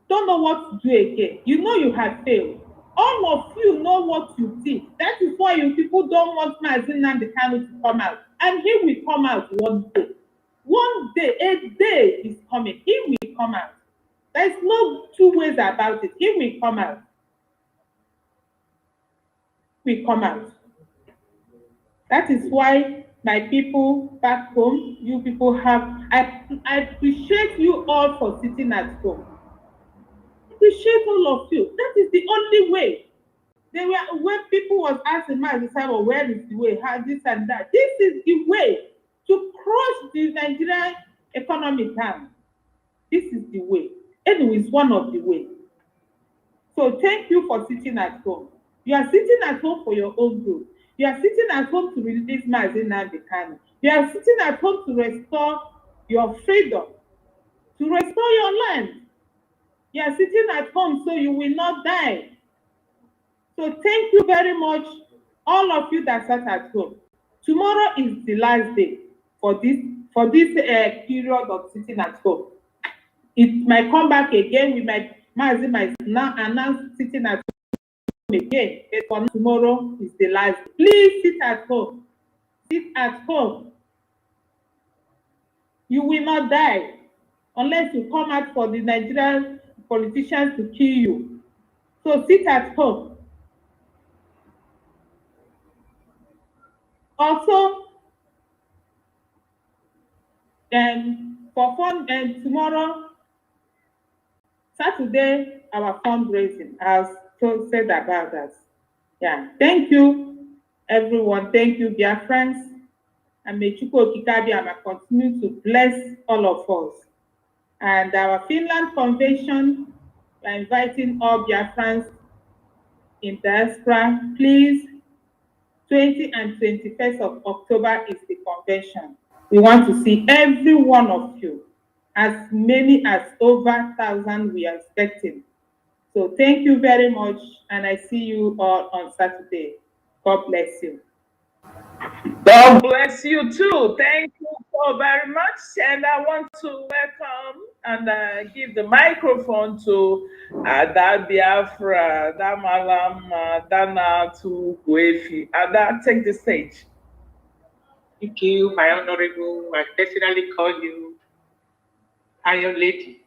Don't know what to do again. You know you have failed. All of you know what you did. That is why you people don't want Mazi Nnamdi Kanu to come out. And he will come out one day. One day, a day is coming. He will come out. There's no two ways about it. He will come out. He will come out. That is why my people back home, you people have, I appreciate you all for sitting at home. I appreciate all of you. That is the only way. When people was asking me, well, where is the way? How this and that? This is the way to crush the Nigerian economy down. This is the way. Anyway, it's one of the ways. So thank you for sitting at home. You are sitting at home for your own good. You are sitting at home to release Mazi Nnamdi Kanu. You are sitting at home to restore your freedom, to restore your land. You are sitting at home so you will not die. So thank you very much, all of you that sat at home. Tomorrow is the last day for this period of sitting at home. It might come back again. We might now announce sitting at home again, but for tomorrow is the last. Please sit at home. Sit at home. You will not die unless you come out for the Nigerian politicians to kill you. So sit at home. Also, for fun, tomorrow, Saturday, our fundraising, as said about that. Yeah, thank you, everyone. Thank you, Biafrans. And may Chukwu Okike continue to bless all of us. And our Finland convention, we are inviting all Biafrans in diaspora, please 20 and 21st of October is the convention. We want to see every one of you, as many as over 1,000 we are expecting. So thank you very much, and I see you all on Saturday. God bless you. God bless you too. Thank you so very much. And I want to welcome and give the microphone to Ada Biafra, Damalam, Dana to Guefi. Ada, take the stage. Thank you, my honorable. I personally call you Iron Lady.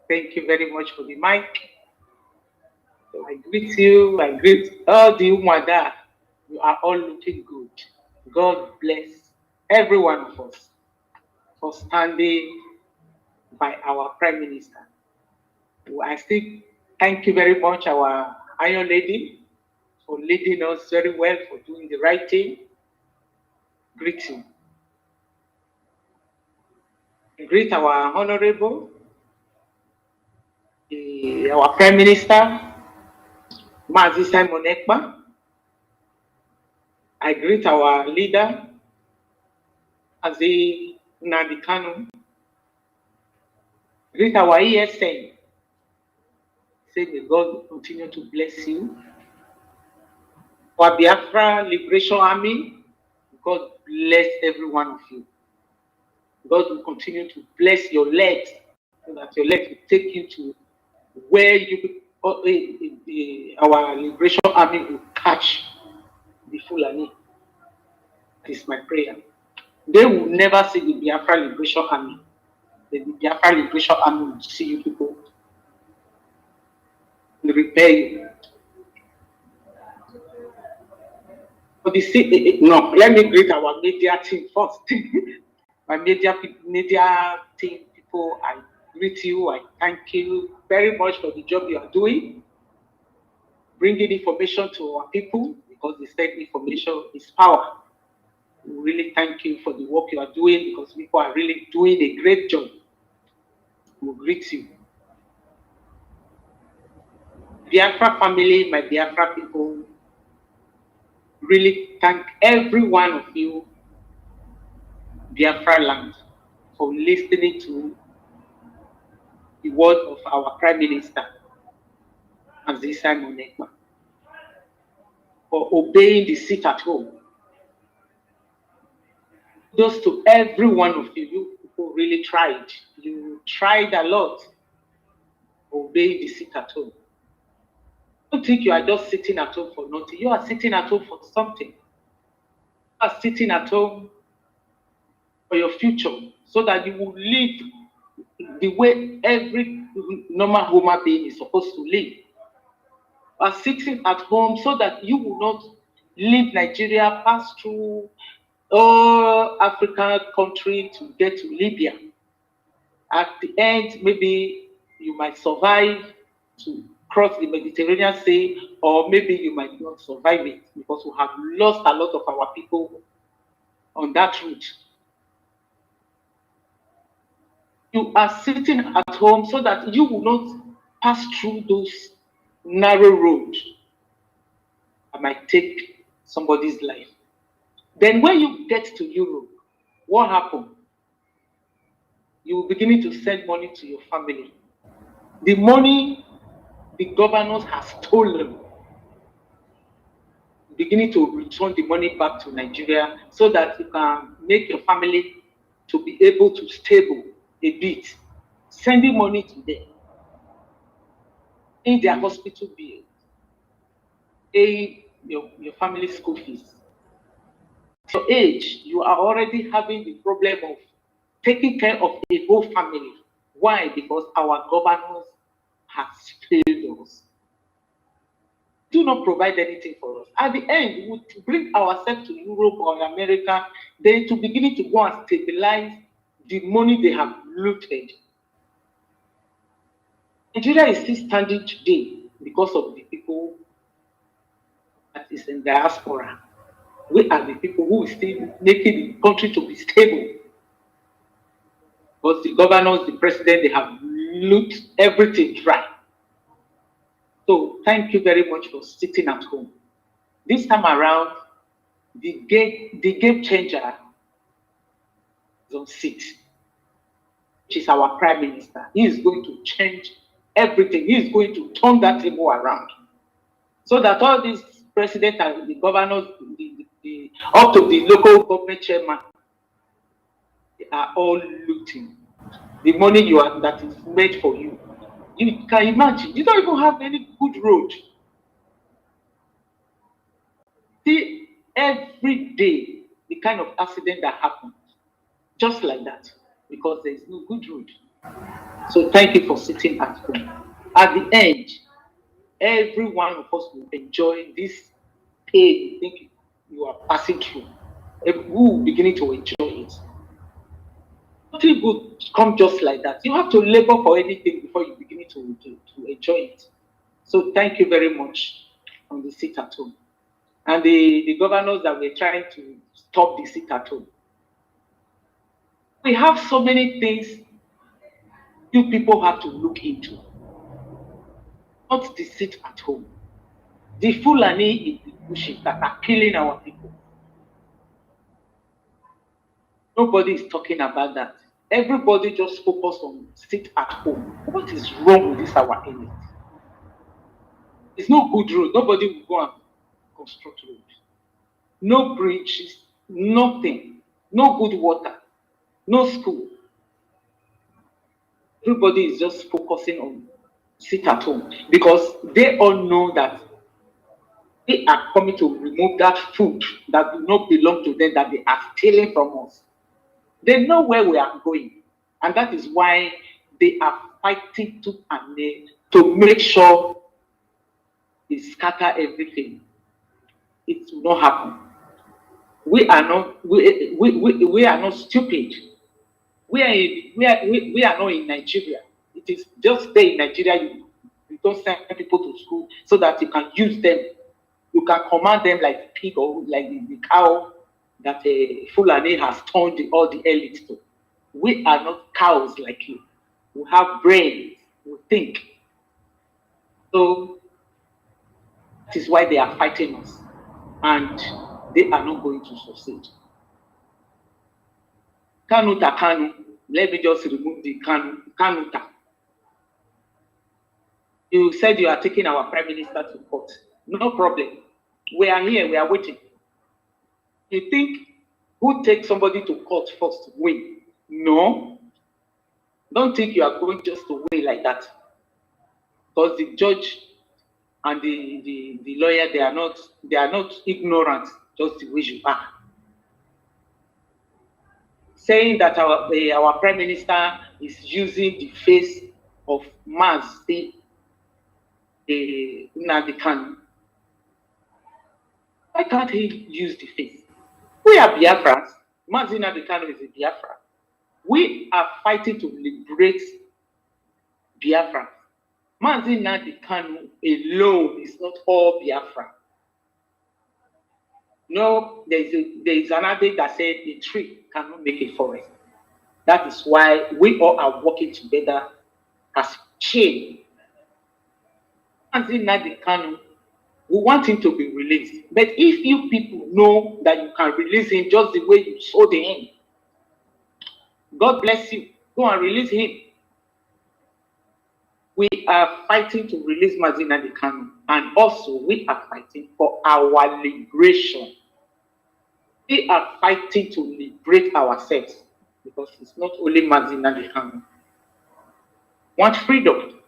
Thank you very much for the mic. So I greet you. I greet all the Umuada. You are all looking good. God bless every one of us for standing by our Prime Minister. I still thank you very much, our Iron Lady, for leading us very well, for doing the right thing. Greet you. I greet our honorable, our Prime Minister, Mazi Simon Ekpa. I greet our leader, Azi Nadikanu. Greet our ESN. Say, may God continue to bless you. Our Biafra Liberation Army, God bless every one of you. God will continue to bless your legs, so that your legs will take you to where you, our Liberation Army will catch the Fulani. That is my prayer. They will never see the Biafra Liberation Army. The Biafra Liberation Army will see you people and repair you. But no, let me greet our media team first. My media team people, I greet you. I thank you very much for the job you are doing, bringing information to our people, because they said information is power. We really thank you for the work you are doing, because people are really doing a great job. We greet you. Biafra family, my Biafra people, really thank every one of you, Biafra land, for listening to the word of our Prime Minister, Aziz Simon Ekpa, for obeying the sit at home. Those to every one of you, you people really tried. You tried a lot, obeying the sit at home. Don't think you are just sitting at home for nothing. You are sitting at home for something. You are sitting at home for your future, so that you will live the way every normal human being is supposed to live. You are sitting at home so that you will not leave Nigeria, pass through all African country to get to Libya. At the end, maybe you might survive to cross the Mediterranean Sea, or maybe you might not survive it, because we have lost a lot of our people on that route. You are sitting at home so that you will not pass through those narrow roads that might take somebody's life. Then when you get to Europe, what happens? You will begin to send money to your family. The money the governors have stolen, beginning to return the money back to Nigeria, so that you can make your family to be able to stable a bit, sending money to them, in their hospital bills, paying your family school fees. At your age, you are already having the problem of taking care of a whole family. Why? Because our governors have failed us. Do not provide anything for us. At the end, we would bring ourselves to Europe or America, then to begin to go and stabilize the money they have looted. Nigeria is still standing today because of the people that is in diaspora. We are the people who is still making the country to be stable. Because the governors, the president, they have looted everything dry. So thank you very much for sitting at home. This time around, the game changer is on seat, which is our prime minister. He is going to change everything. He is going to turn that table around, so that all these presidents and the governors, up to the local government chairman, they are all looting the money that is made for you. You can imagine, you don't even have any good road. See, every day, the kind of accident that happens, just like that, because there is no good road. So thank you for sitting at home. At the end, every one of us will enjoy this pain you think you are passing through. We will beginning to enjoy it. Nothing good come just like that. You have to labor for anything before you begin to enjoy it. So thank you very much on the sit at home. And the governors that we're trying to stop the sit at home. We have so many things you people have to look into. Not the sit at home. The Fulani in the bushes that are killing our people. Nobody is talking about that. Everybody just focus on sit at home. What is wrong with this our elite? It's no good road. Nobody will go and construct roads. No bridges, nothing. No good water, no school. Everybody is just focusing on sit at home because they all know that they are coming to remove that food that do not belong to them, that they are stealing from us. They know where we are going, and that is why they are fighting tooth and nail to make sure they scatter everything. It will not happen. We are not stupid. We are not in Nigeria. It is just there in Nigeria. You don't send people to school so that you can use them. You can command them like the pig or like the cow that Fulani has turned all the elites to. We are not cows like you. We have brains. We think. So that is why they are fighting us, and they are not going to succeed. Kanuta Kanu. Let me just remove the Kanuta. You said you are taking our prime minister to court. No problem. We are here. We are waiting. You think who takes somebody to court first win? No. Don't think you are going just to win like that. Because the judge and the lawyer, they are not ignorant just the way you are. Saying that our prime minister is using the face of Mazi Nnamdi Kanu. Why can't he use the face? We are Biafrans. Mazi Nnamdi Kanu is a Biafra. We are fighting to liberate Biafra. Mazi Nnamdi Kanu alone is not all Biafra. No, there is another that said a tree cannot make a forest. That is why we all are working together as a chain. Mazi Nnamdi Kanu, we want him to be released. But if you people know that you can release him just the way you sold him, God bless you. Go and release him. We are fighting to release Mazi Nnamdi Kanu, and also we are fighting for our liberation. We are fighting to liberate ourselves because it's not only Mazi Nnamdi Kanu. Want freedom.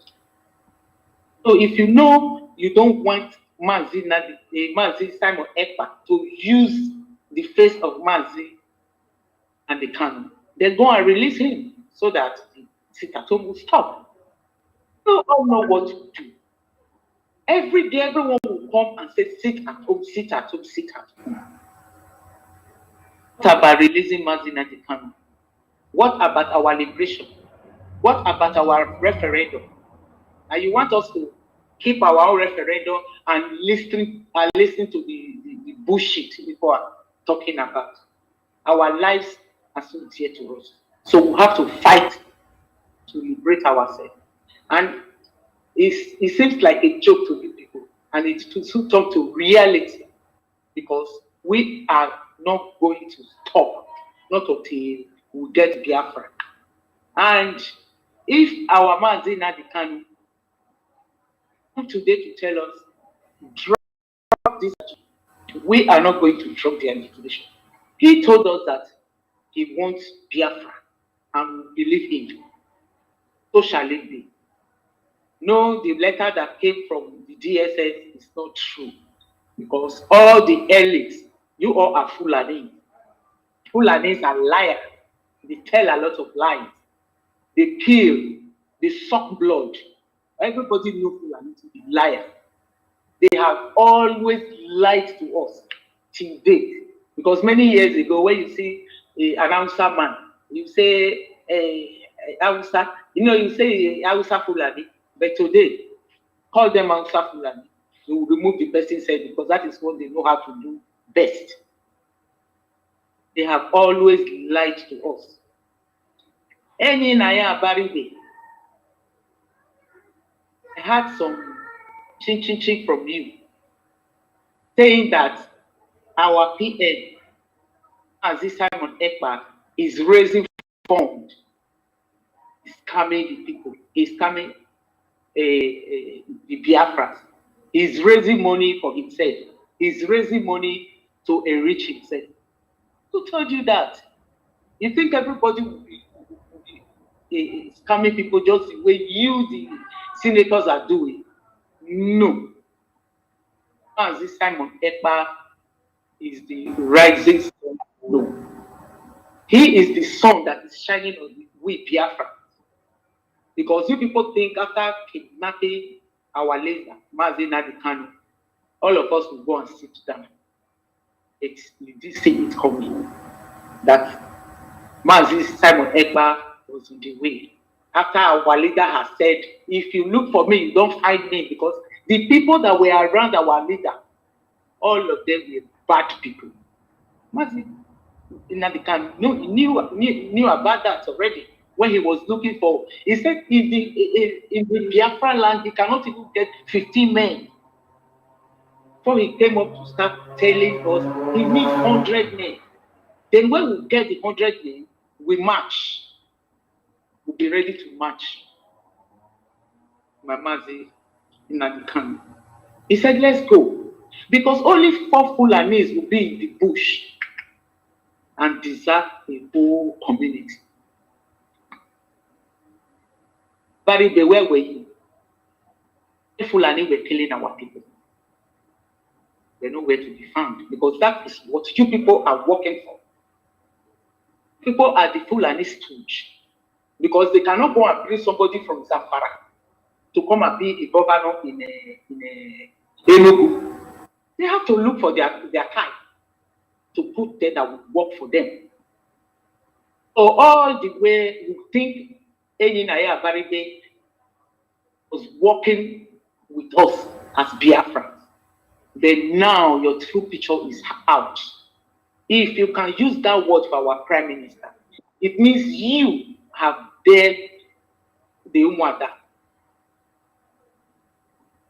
So if you know you don't want Mazi Simon Ekpa to use the face of Mazi Nnamdi Kanu, then go and release him so that the sit-at-home will stop. You all know what to do. Every day, everyone will come and say, sit at home, sit at home, sit at home. What about releasing Mazi Nnamdi Kanu? What about our liberation? What about our referendum? And you want us to keep our own referendum and listen to the bullshit people are talking about? Our lives are so dear to us. So we have to fight to liberate ourselves. And it seems like a joke to people, and it to turn to reality because we are not going to stop, not until we get Biafra. And if our Mazi Nnamdi Kanu come today to tell us, drop this, we are not going to drop the legislation. He told us that he wants Biafra, and we believe him. So shall it be. No, the letter that came from the DSS is not true, because all the elites, you all are Fulani. Fulanis are liars. They tell a lot of lies. They kill. They suck blood. Everybody knows Fulani to be liars. They have always lied to us till date. Because many years ago, when you see an Hausa man, you say Hausa, you say Hausa Fulani, but today, call them Hausa Fulani. You will remove the person's head because that is what they know how to do best. They have always lied to us. Any Naya Baribe, I had some ching from you saying that our PM, Aziz Simon Ekpa, is raising funds. He's scamming the people. He's scamming the Biafrans. He's raising money for himself. He's raising money to enrich himself. Who told you that? You think everybody will be scamming people just the way you, the senators, are doing? No. Aziz Simon Ekpa is the rising sun. No. He is the sun that is shining on we Biafra. Because you people think after kidnapping our leader, Mazi Nnamdi Kanu, all of us will go and sit down. You did see it coming. That Mazi Simon Ekpa was in the way. After our leader has said, if you look for me, you don't find me, because the people that were around our leader, all of them were bad people. Mazi Nnamdi Kanu knew about that already when he was looking for. He said in the Biafra land, he cannot even get 15 men. Before he came up to start telling us he needs 100 men. Then when we get the 100 men, we march. We'll be ready to march. My Mazi Nnamdi Kanu. He said, let's go. Because only 4 Fulanis will be in the bush and desert the whole community. But where were you? The Fulani were killing our people. They're nowhere to be found, because that is what you people are working for. People are the Fulani stooge, because they cannot go and bring somebody from Zamfara to come and be a governor in Enugu. They have to look for their kind to put there that will work for them. So all the way you think Eni Naya Baribe was working with us as Biafrans, then now your true picture is out. If you can use that word for our Prime Minister, it means you have dared the Umuada.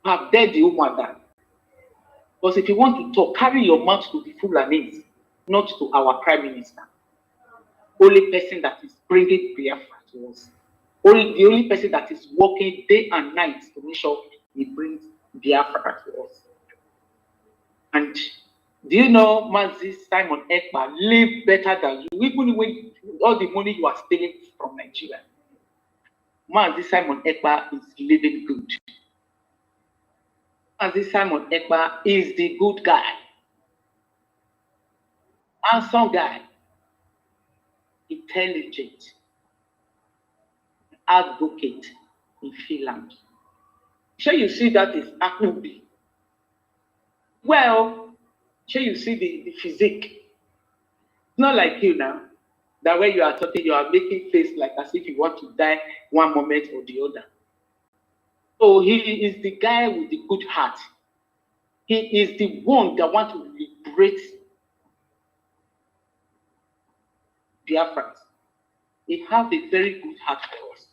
Have dared the Umuada. Because if you want to talk, carry your mouth to the Fulanis, not to our Prime Minister. Only person that is bringing Biafra to us. The only person that is working day and night to make sure he brings Biafra to us. And do you know Mazi Simon Ekpa live better than you, even when all the money you are stealing from Nigeria? Mazi Simon Ekpa is living good. Mazi Simon Ekpa is the good guy, handsome guy, intelligent, advocate in Finland. Sure, you see that is Akubi. Well, sure, you see the physique. It's not like you now, that when you are talking, you are making face like as if you want to die one moment or the other. So he is the guy with the good heart. He is the one that wants to liberate Biafrans. He has a very good heart for us.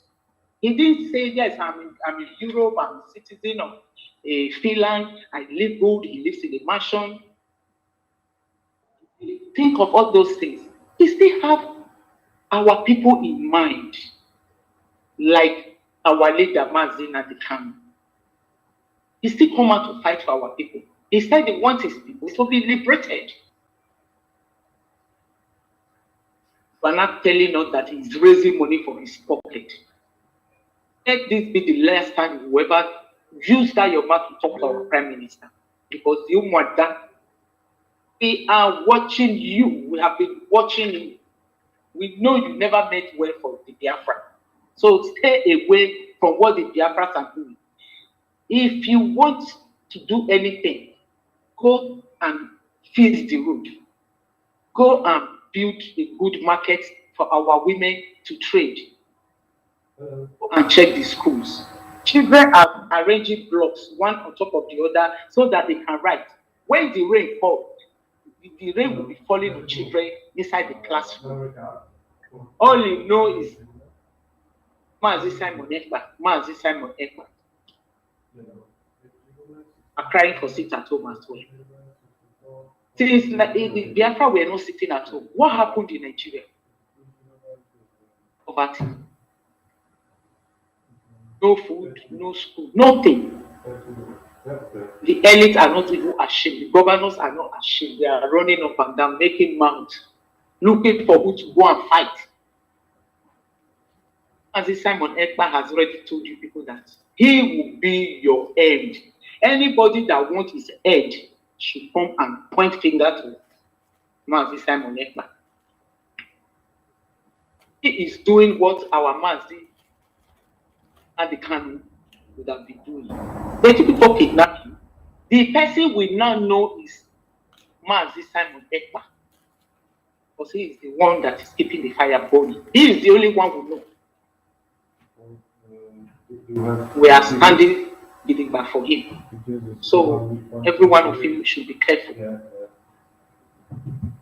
He didn't say, yes, I'm in Europe, I'm a citizen of Finland, I live good, he lives in a mansion. think of all those things. He still have our people in mind, like our leader Mazin and the Khan. He still come out to fight for our people. He said he wants his people to be liberated. But not telling us that he's raising money for his pocket. Let this be the last time you ever use that your mouth to talk to our prime minister. Because you want that. We are watching you. We have been watching you. We know you never meant well for the Biafra. So stay away from what the Biafras are doing. If you want to do anything, go and fix the road. Go and build a good market for our women to trade. And check the schools. Children are arranging blocks, one on top of the other, so that they can write. When the rain falls, the rain will be falling on children inside the classroom. All you know is Mazi Simon Ekpa are crying for sit at home as well. Since the Biafra were not sitting at home, what happened in Nigeria? Poverty. No food, no school, nothing. The elites are not even ashamed. The governors are not ashamed. They are running up and down, making mouths, looking for who to go and fight. As Simon Ekpa has already told you people that he will be your end. Anybody that wants his end should come and point finger to Mazi Simon Ekpa. He is doing what our Mazi and the Kanu would have been doing. When people kidnap you, the person we now know is Mazi Simon Ekpa. Because he is the one that is keeping the fire burning. He is the only one we know. We are standing giving back for him. So every one of you should be careful.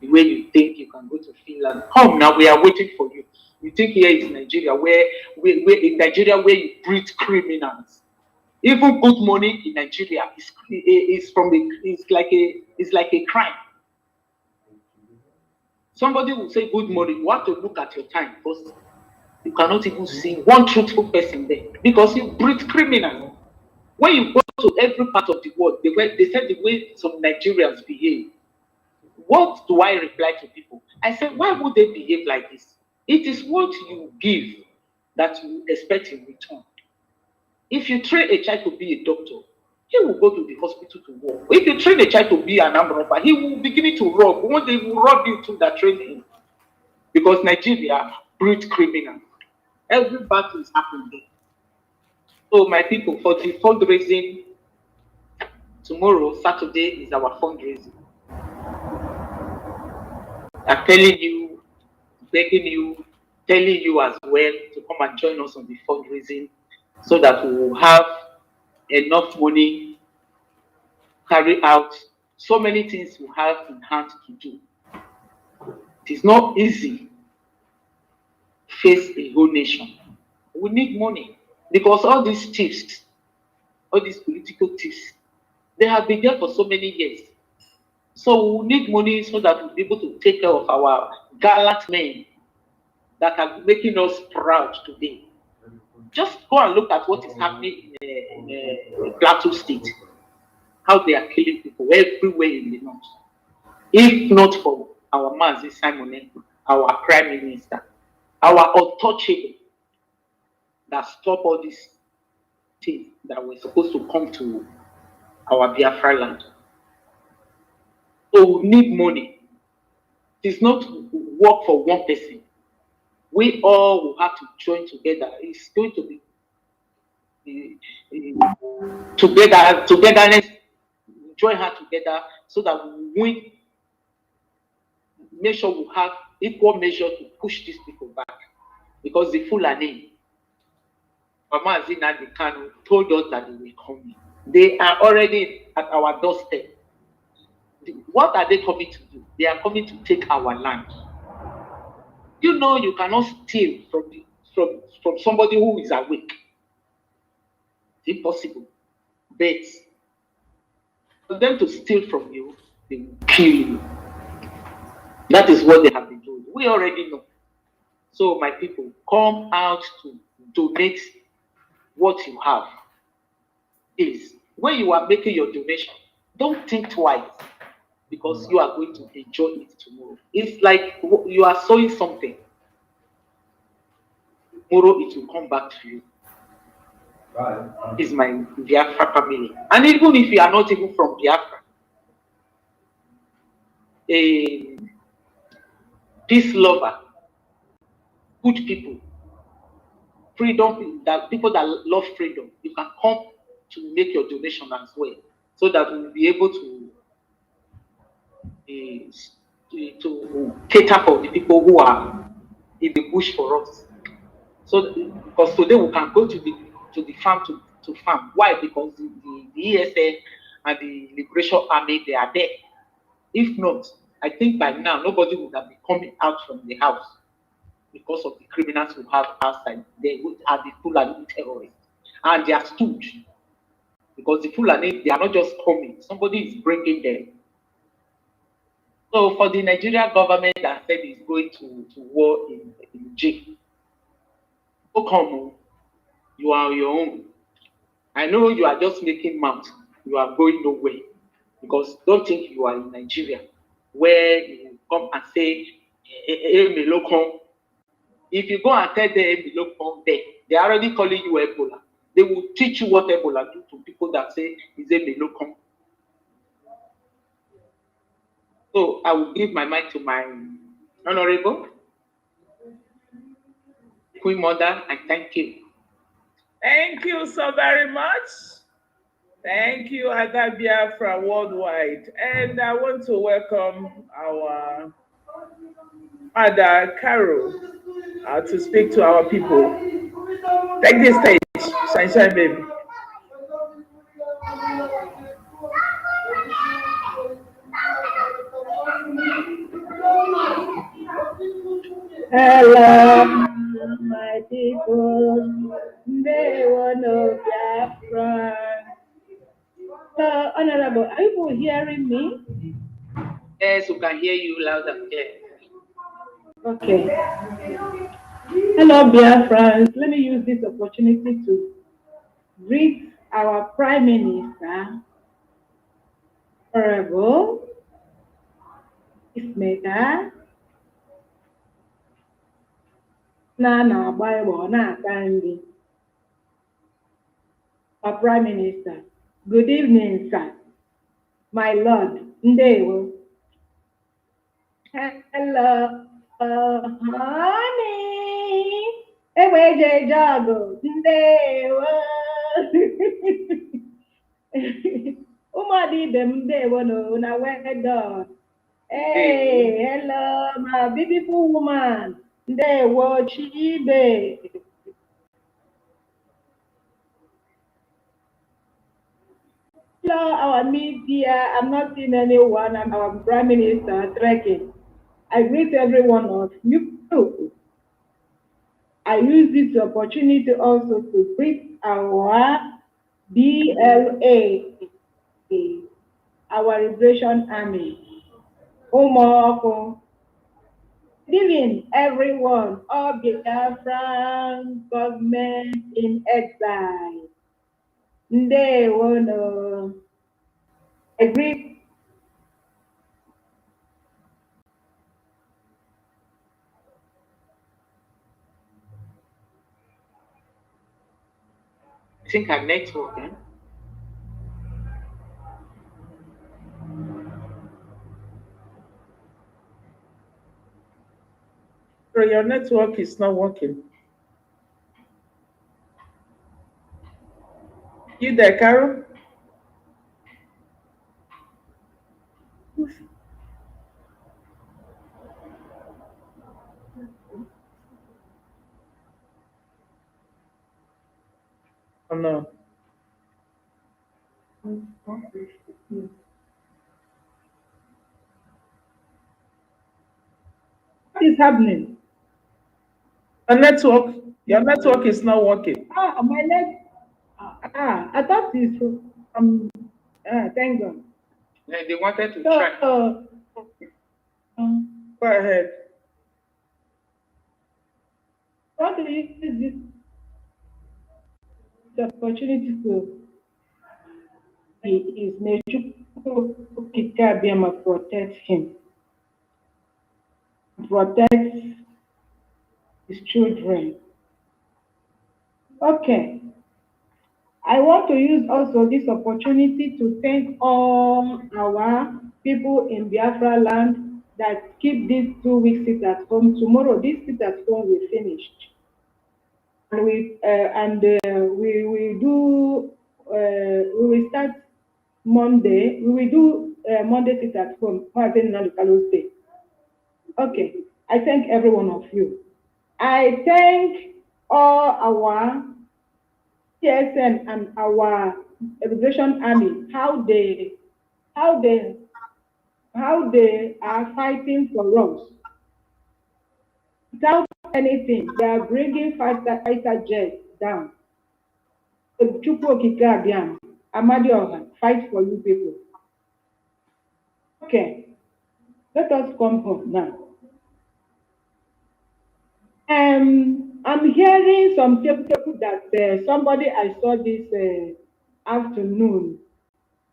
The way you think you can go to Finland, come now, we are waiting for you. You think here is Nigeria, where in Nigeria where you breed criminals. Even good money in Nigeria is like a crime. Somebody will say good money. You have to look at your time first. You cannot even see one truthful person there because you breed criminals. When you go to every part of the world, they said the way some Nigerians behave. What do I reply to people? I said, why would they behave like this? It is what you give that you expect in return. If you train a child to be a doctor, he will go to the hospital to work. If you train a child to be an armed robber, he will begin to rob. One day he will rob you to that training. Because Nigeria breeds criminals. Every battle is happening there. So my people, for the fundraising, tomorrow, Saturday, is our fundraising. I'm telling you, begging you, telling you as well to come and join us on the fundraising so that we will have enough money to carry out so many things we have in hand to do. It is not easy to face a whole nation. We need money because all these thieves, all these political thieves, they have been there for so many years. So we need money so that we'll be able to take care of our gallant men that are making us proud today. Just go and look at what is happening in Plateau State, how they are killing people everywhere in the north. If not for our Mazi Simon Ekpa, our Prime Minister, our untouchable, that stop all these things that were supposed to come to our Biafra land. So we need money. It is not work for one person. We all will have to join together. It's going to be togetherness. Join hands together so that we win. Make sure we have equal measure to push these people back. Because the Fulani, Mama Azina and the Kanu told us that they will come. They are already at our doorstep. What are they coming to do? They are coming to take our land. You know you cannot steal from somebody who is awake. It's impossible. But for them to steal from you, they will kill you. That is what they have been doing. We already know. So my people, come out to donate what you have. Please, when you are making your donation, don't think twice, because you are going to enjoy it tomorrow. It's like you are sowing something. Tomorrow it will come back to you. Is my Biafra family. And even if you are not even from Biafra, a peace lover, good people, freedom, that people that love freedom, you can come to make your donation as well, so that we'll be able to cater for the people who are in the bush for us. So because today we can go to the farm to farm. Why? Because the ESN and the Liberation Army, they are there. If not, I think by now nobody would have been coming out from the house, because of the criminals who have outside. They are the Fulani terrorists, and they are stood, because the Fulani, they are not just coming, somebody is bringing them. So for the Nigerian government that said it's going to war in jail, come, you are on your own. I know you are just making mouth, you are going nowhere, because don't think you are in Nigeria where you come and say, if you go and tell them there, they are already calling you Ebola. They will teach you what Ebola do to people that say is Emelokon. So I will give my mic to my honorable Queen Mother, and thank you. Thank you so very much. Thank you, Ada Biafra Worldwide. And I want to welcome our Ada Carol to speak to our people. Take the stage, Sunshine Baby. Hello, my people. They want to Biafra. Honorable, are you hearing me? Yes, we can hear you loud and clear. Okay. Hello, Biafrans. Let me use this opportunity to greet our Prime Minister, Honorable Ismeta Nana Bible Nakandi. Our Prime Minister. Good evening, sir. My Lord, Ndewo. Hello, honey. Eweje jago, Ndewo. Umadi dem Ndewo no na well done. Hey, hello, my beautiful woman. Ndewo Chibe. Hello, our media. I'm not seeing anyone. I'm our Prime Minister trekking. I greet everyone of you. I use this opportunity also to greet our BLA, our Liberation Army. Good evening, everyone. All Biafran government in exile. They wanna agree. I think our network, eh? So your network is not working. You there, Carol? Oh no. What is happening? Your network is not working. My leg. I thought it's thank God. They wanted to try. Go ahead. I want to use this opportunity to his Kikabiama protect him, protect his children. Okay. I want to use also this opportunity to thank all our people in Biafra land that keep these 2 weeks sit at home. Tomorrow, this sit at home will finish. And we will start Monday. We will do Monday sit at home. Okay. I thank every one of you. I thank all our TSN and our Liberation Army, how they are fighting for us. Without anything, they are bringing fighter jets down. Amadioha, fight for you people. Okay, let us come home now. I'm hearing some people that somebody I saw this afternoon.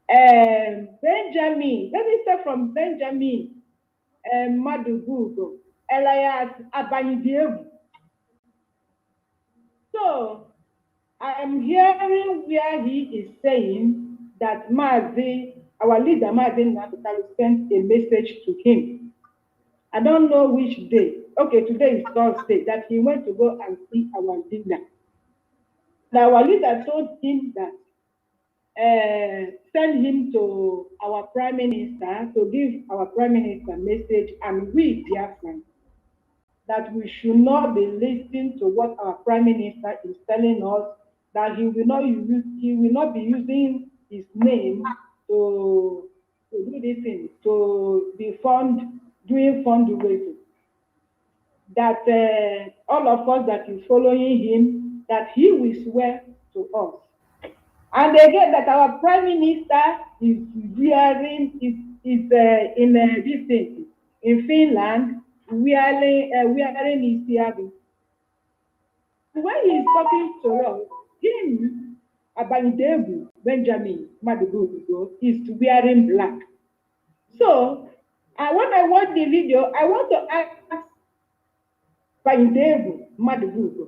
Benjamin, let me start from Benjamin Madugugo, Elias Abanidieu. So I am hearing where he is saying that our leader Mazi Nabutalu sent a message to him. I don't know which day. Okay, today is Thursday, that he went to go and see our leader. Now, our leader told him that send him to our Prime Minister to give our Prime Minister a message, and we, Biafrans, that we should not be listening to what our Prime Minister is telling us, that he will not be using his name to do this thing, to be doing fundraising. That all of us that is following him, that he will swear to us. And again, that our Prime Minister is wearing in this thing in Finland, wearing his yabby. When he is talking to us, him, Abanidebu, Benjamin Madugugo, is wearing black. So, when I watch the video, I want to ask Abanidebu Madugugo,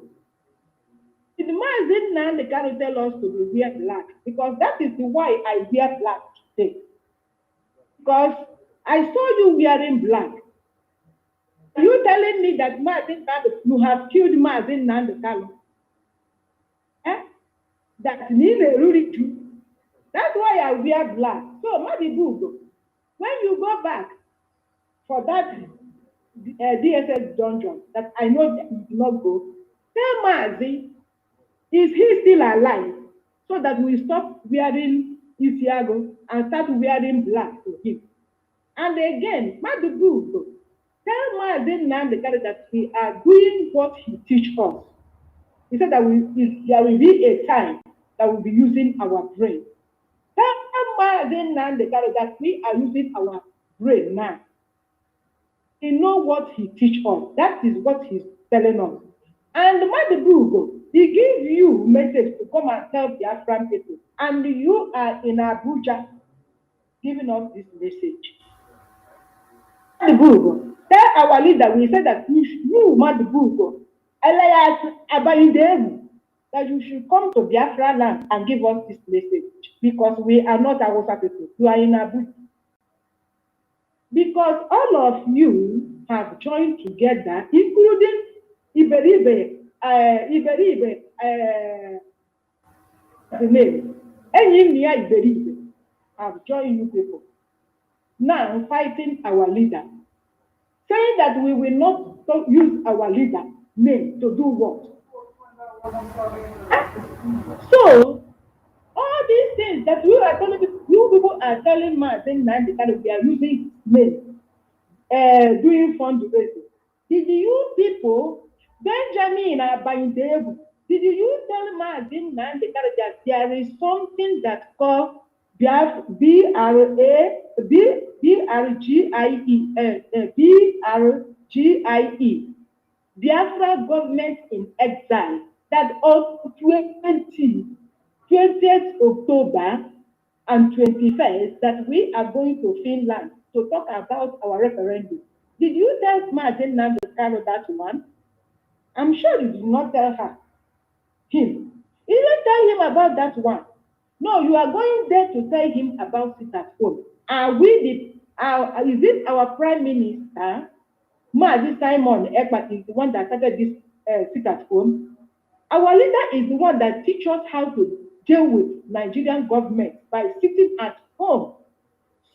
the man didn't now they can tell us to wear black, because that is why I wear black today. Because I saw you wearing black. Are you telling me that you have killed Mazin Nandekalo? That means a really true. That's why I wear black. So Madibugo, when you go back for that DSS dungeon that I know that you do not go, tell Mazi, is he still alive? So that we stop wearing Isiago and start wearing black to him. And again, Madibugo, tell Mazi Nandekalo that we are doing what he teach us. He said that there will be a time that we'll be using our brain. Tell Mazi Nandekalo that we are using our brain now. He know what he teach us. That is what he's telling us. And Madibugo, he gives you message to come and tell the Biafran people. And you are in Abuja giving us this message. Madibugo, tell our leader, we said that you Madibugo, Elias Abayidebu, that you should come to Biafra land and give us this message. Because we are not Hausa people. You are in Abuja. Because all of you have joined together, including Iberibe, the name, Enyimia Iberibe, have joined you people. Now fighting our leader, saying that we will not use our leader name to do what? So, all these things that you are telling people, you people are telling me, saying that we are using name, doing fundraising. Did you people, Benjamin Abayidebu, did you tell me that there is something that called BRGIE, Biafra government in exile, that on 20th October and 21st, that we are going to Finland to talk about our referendum. Did you tell Martin Nandekaro that one? I'm sure you did not tell him. You didn't tell him about that one. No, you are going there to tell him about it at home. Is it our Prime Minister, Mazi Simon Ekpa, is the one that started this sit at home? Our leader is the one that teaches us how to deal with Nigerian government by sitting at home.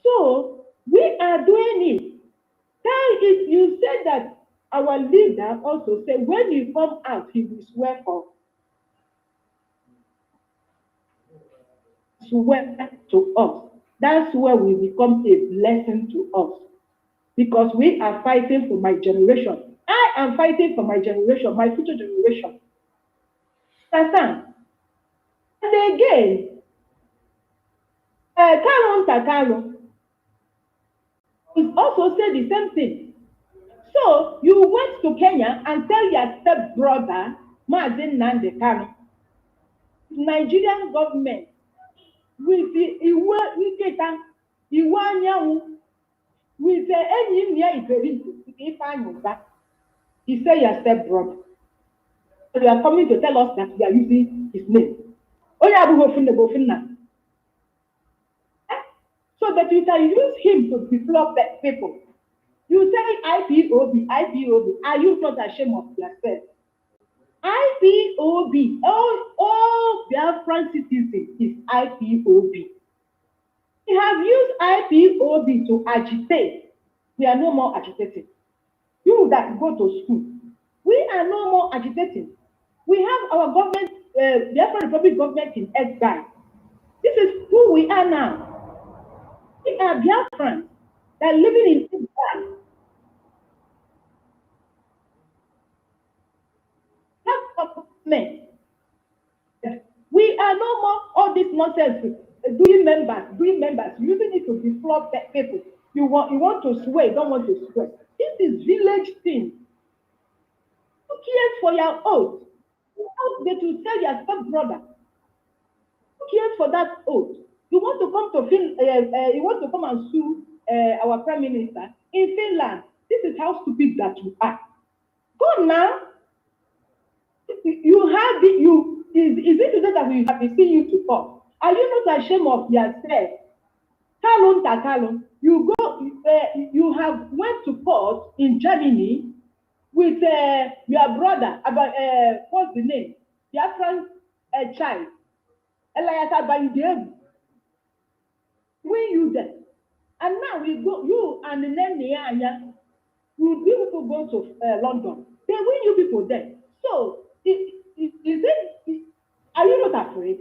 So we are doing it. You said that our leader also said when you come out, he will swear for. Swear to us. That's where we become a blessing to us. Because we are fighting for my generation. I am fighting for my generation, my future generation. Understand? And again, Kalon Takalo is also said the same thing. So you went to Kenya and tell your stepbrother, Mazen Nandekaro, Nigerian government, with the with the he said your stepbrother. So you are coming to tell us that we are using his name. So that you can use him to deflop the people. You say IPOB. Are you not ashamed of yourself? IPOB, all Biafran citizens is IPOB. We have used IPOB to agitate. We are no more agitating. You that go to school, we are no more agitating. We have our government, Biafran Republic government in exile. This is who we are now. We are Biafrans that are living in exile. We are no more all this nonsense doing members, using it to defraud people. You want to swear, you don't want to swear. This is village thing. Who cares for your oath? You out there to tell your stepbrother. Who cares for that oath? You want to come and sue our Prime Minister in Finland. This is how stupid that you are. Go now. You have it. Is it today that we have been seeing you to court? Are you not ashamed of yourself? Kalon Takalo, you have went to court in Germany with your brother about what's the name? Biafran child. Elias Bandev. When you there, and now we go. You and the name Nianya. You people go to London. They win you people there. So. Are you not afraid?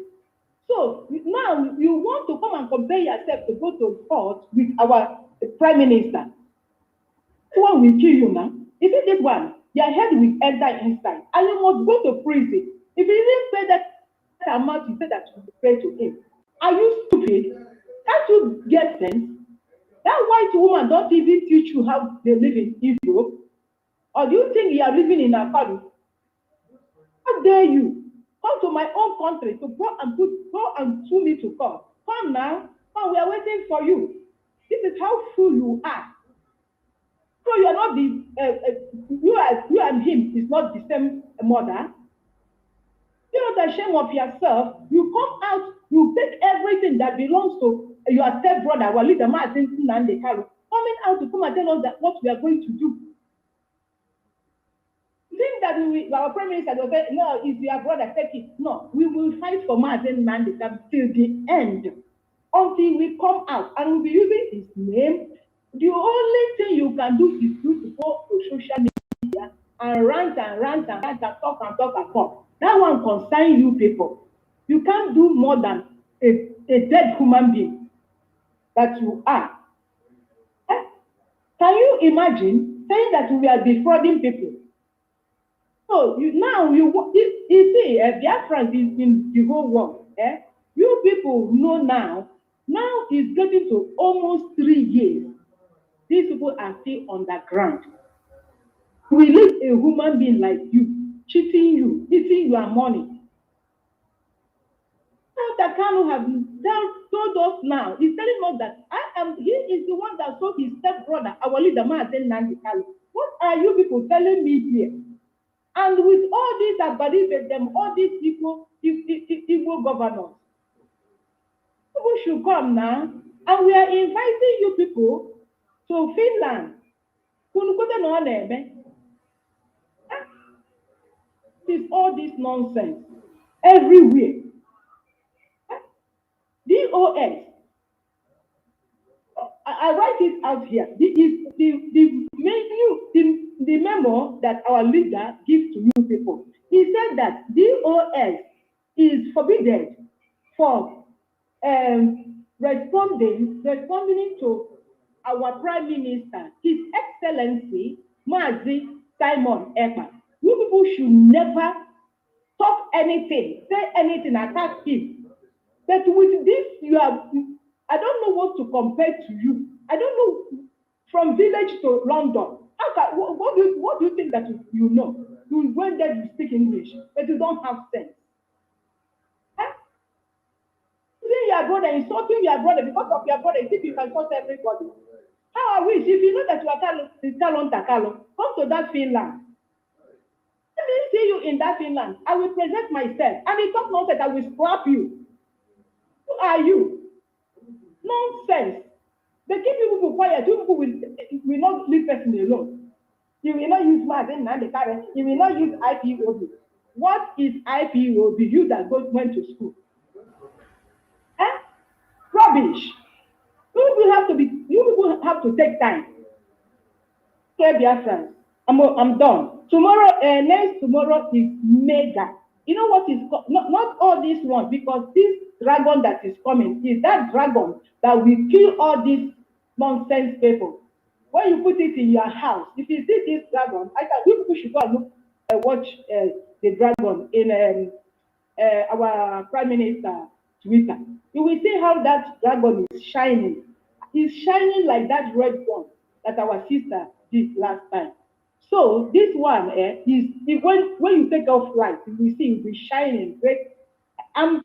So now you want to come and compare yourself to go to court with our Prime Minister. This one will kill you now. Is it this one? Your head will enter inside. And you must go to prison. If you didn't pay that amount, you said that you will pay to him. Are you stupid? Can't you get sense? That white woman don't even teach you how they live in Europe. Or do you think you are living in a family? How dare you come to my own country to go and sue me to court? Come now. Come, we are waiting for you. This is how fool you are. So you are not you and him is not the same mother. You're not ashamed of yourself. You come out, you take everything that belongs to your stepbrother, our leader, Martin Nandekaro, coming out to come and tell us that what we are going to do. Think that our Prime Minister will say, no, it's your brother, take it. No, we will fight for Martin Nandekaro till the end, until we come out and we'll be using his name. The only thing you can do is to go to social media and rant and talk. That one concerns you people. You can't do more than a dead human being that you are. Eh? Can you imagine saying that we are defrauding people? So you see, Biafrans is in the whole world. You people know now Now it's getting to almost 3 years. These people are still on the ground. We leave a human being like you, cheating you, eating your money. That Kanu has told us now, he's telling us that he is the one that told his stepbrother, our leader, Martin Nandi Kalu. What are you people telling me here? And with all these Abadi, them, all these people, evil governors, people should come now, and we are inviting you people to Finland. It's all this nonsense everywhere. DOS. I write it out here. The memo that our leader gives to you people. He said that DOS is forbidden for responding to our Prime Minister, His Excellency Mazi Simon Ekpa. You people should never talk anything, say anything, attack him. But with this, I don't know what to compare to you. I don't know from village to London. What do you think that you know? You went there to speak English, but you don't have sense. Huh? Seeing your brother, insulting your brother because of your brother, you think you can insult everybody. How I wish, if you know that you are Takalo, come to that Finland. Let me see you in that Finland. I will present myself. And if talk nonsense, I will slap you. Who are you? Nonsense. They keep you people quiet. You people will not leave person alone. You will not use math and the current. You will not use IPOB. What is IPOB? You that went to school. Eh? Rubbish. You people have to take time. Okay, Biafrans. I'm done. Tomorrow, next tomorrow is mega. You know what is not all this one, because this dragon that is coming is that dragon that will kill all these nonsense people. When you put it in your house, if you see this dragon, people should go and look, watch the dragon in our Prime Minister Twitter. You will see how that dragon is shining. It's shining like that red one that our sister did last time. So this one is when you take off light, you will see it will be shining great. I'm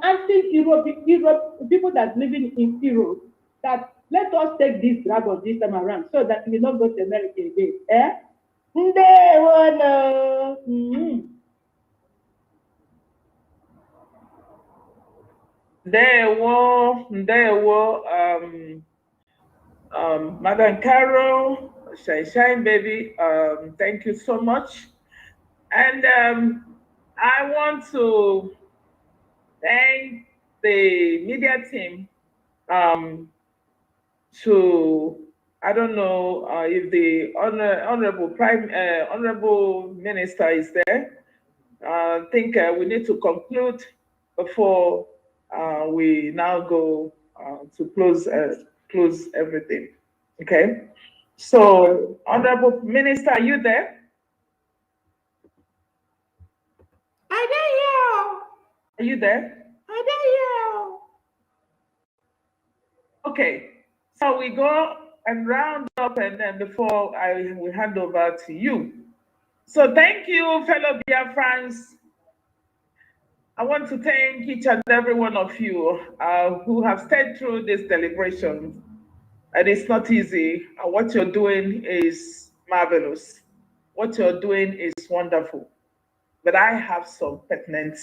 asking Europe people that living in Europe that let us take this dragon this time around so that we will not go to America again. Madam Carol, Shine baby, thank you so much. And I want to thank the media team. I don't know if the honorable minister is there. I think we need to conclude before we now go to close everything. Okay. So, honorable minister, are you there? I dare you. Are you there? I dare you. Okay. So we go and round up, and then before I will hand over to you. So thank you, fellow Biafrans. I want to thank each and every one of you who have stayed through this deliberation. And it's not easy. And what you're doing is marvelous. What you're doing is wonderful. But I have some pertinent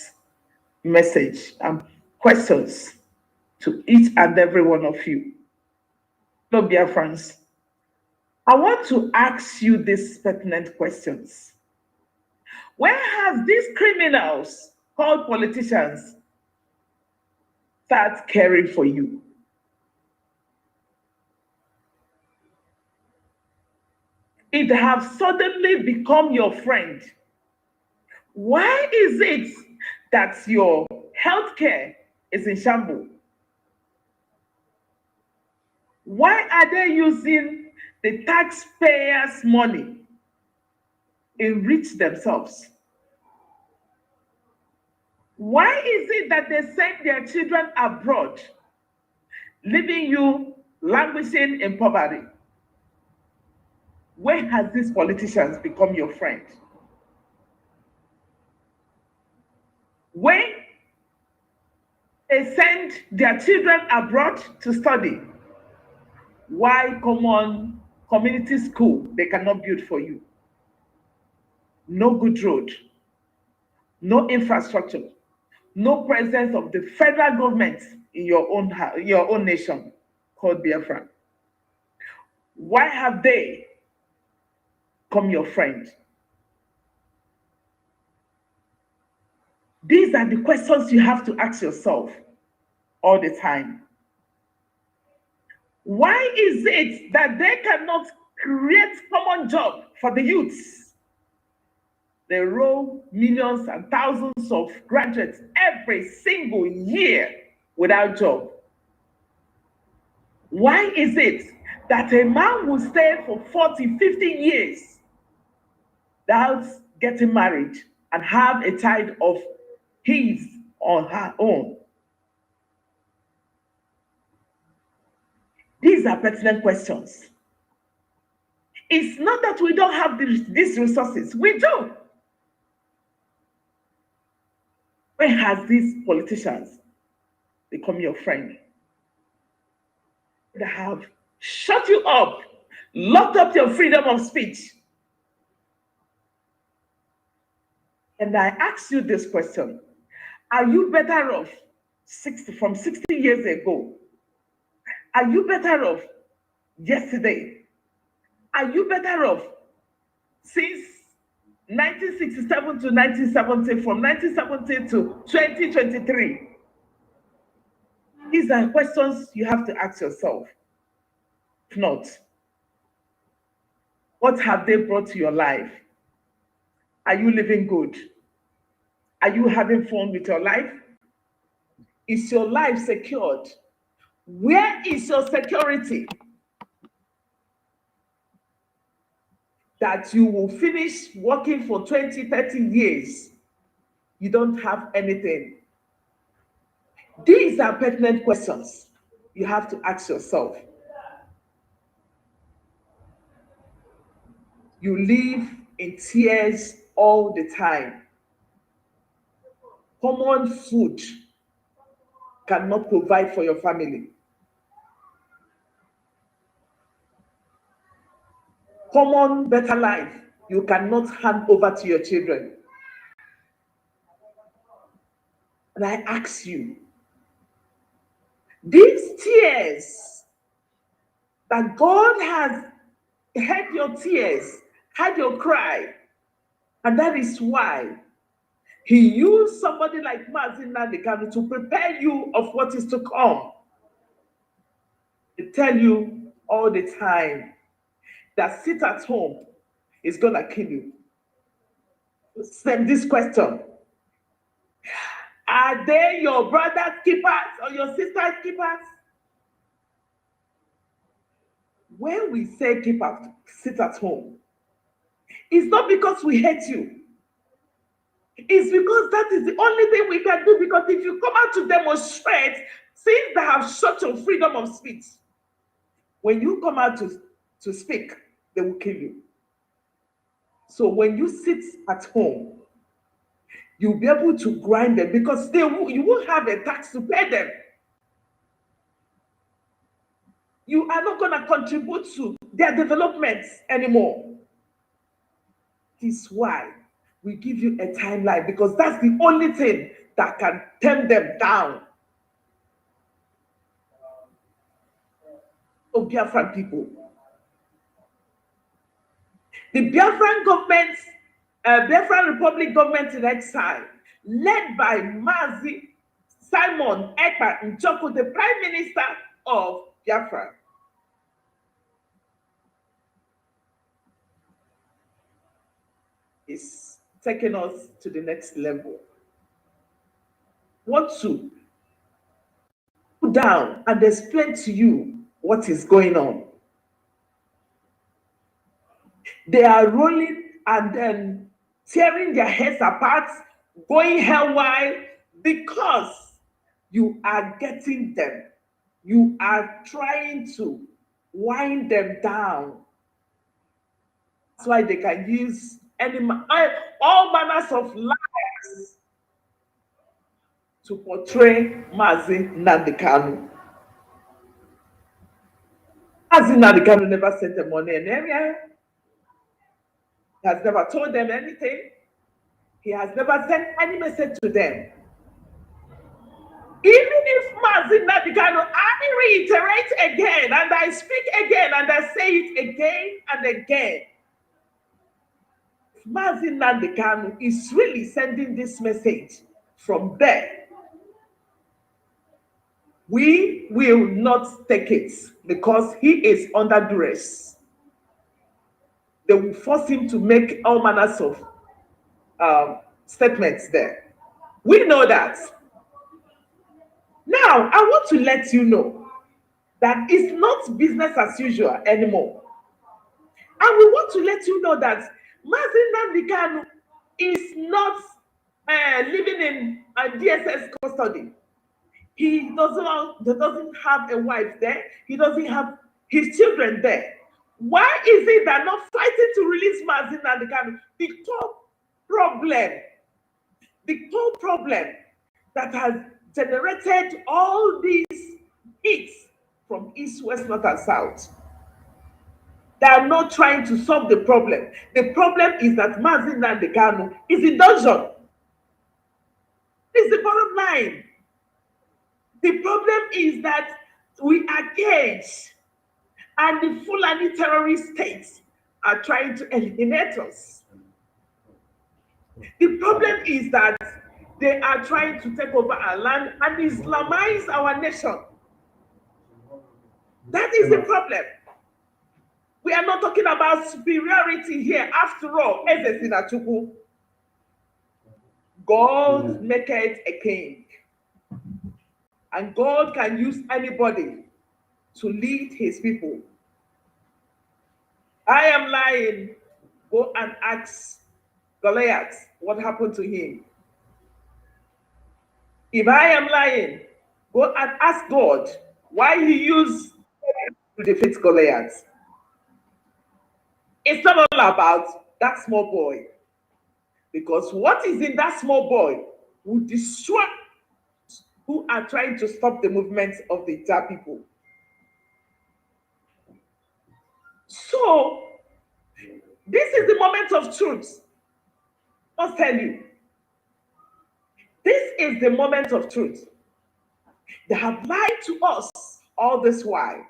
message and questions to each and every one of you. No, Biafrans, I want to ask you these pertinent questions. Where have these criminals called politicians start caring for you? It has suddenly become your friend. Why is it that your healthcare is in shambles? Why are they using the taxpayers' money to enrich themselves? Why is it that they send their children abroad leaving you languishing in poverty. When has these politicians become your friend? When they send their children abroad to study, why common community school they cannot build for you? No good road, no infrastructure, no presence of the federal government in your own nation called Biafra. Why have they become your friend? These are the questions you have to ask yourself all the time. Why is it that they cannot create common job for the youths? They roll millions and thousands of graduates every single year without job. Why is it that a man will stay for 40, 50 years without getting married and have a child of his or her own? These are pertinent questions. It's not that we don't have these resources. We do. When has these politicians become your friend? They have shut you up, locked up your freedom of speech. And I ask you this question: are you better off from 60 years ago? Are you better off yesterday? Are you better off since 1967 to 1970, from 1970 to 2023? These are questions you have to ask yourself. If not, what have they brought to your life? Are you living good? Are you having fun with your life? Is your life secured? Where is your security? That you will finish working for 20, 30 years, you don't have anything. These are pertinent questions you have to ask yourself. You live in tears all the time. Common food cannot provide for your family. Common better life you cannot hand over to your children. And I ask you, these tears that God has heard your tears, heard your cry, and that is why He used somebody like Mazin Nandekanu to prepare you of what is to come. To tell you all the time that sit at home is gonna kill you. Send this question: are they your brother's keepers or your sister's keepers? When we say sit at home, it's not because we hate you. It's because that is the only thing we can do. Because if you come out to demonstrate, since they have shut your freedom of speech, when you come out to speak, they will kill you. So when you sit at home, you'll be able to grind them, because you won't have a tax to pay them. You are not going to contribute to their development anymore. This is why we give you a timeline, because that's the only thing that can tame them down. So Biafran people, the Biafran government, Biafran Republic government in exile, led by Mazi Simon Ekpa Njoku, the Prime Minister of Biafra, is taking us to the next level. Want to put down and explain to you what is going on. They are rolling and then tearing their heads apart, going hellwide, because you are getting them You are trying to wind them down. That's why they can use all manners of lies to portray Mazi Nnamdi Kanu. Mazi Nnamdi Kanu never sent them money anywhere. He has never told them anything. He has never sent any message to them. Even if Mazi Nnamdi Kanu, I reiterate again, and I speak again, and I say it again and again. If Mazi Nnamdi Kanu is really sending this message from there, we will not take it because he is under duress. They will force him to make all manners of statements there. We know that. Now, I want to let you know that it's not business as usual anymore. And we want to let you know that Mazi Nnamdi Kanu is not living in a DSS custody. He doesn't have a wife there. He doesn't have his children there. Why is it that not fighting to release Mazi Nnamdi Kanu? The core problem that has generated all these hits from east, west, north, and south. They are not trying to solve the problem. The problem is that Mazi Nnamdi Kanu is in dungeon. It's the bottom line. The problem is that we are caged, and the Fulani terrorist states are trying to eliminate us. The problem is that they are trying to take over our land and Islamize our nation. That is the problem. We are not talking about superiority here. After all, Eze Sinachukwu, God maketh a king. And God can use anybody to lead his people. I am lying. Go and ask Goliath what happened to him. If I am lying, go and ask God why he used to defeat Goliath. It's not all about that small boy. Because what is in that small boy will destroy who are trying to stop the movement of the entire people. So, this is the moment of truth. I'll tell you. This is the moment of truth. They have lied to us all this while.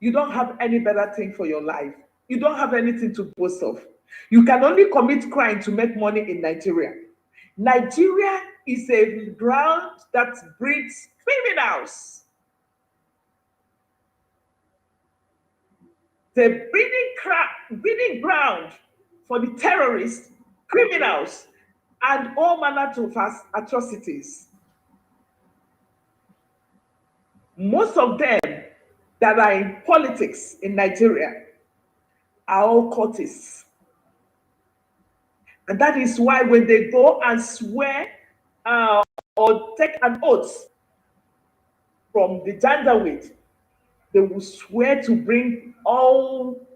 You don't have any better thing for your life. You don't have anything to boast of. You can only commit crime to make money in Nigeria. Nigeria is a ground that breeds criminals. The breeding ground for the terrorists, criminals, and all manner of atrocities. Most of them that are in politics in Nigeria are all cultists. And that is why when they go and swear or take an oath from the Janjaweed, they will swear to bring all,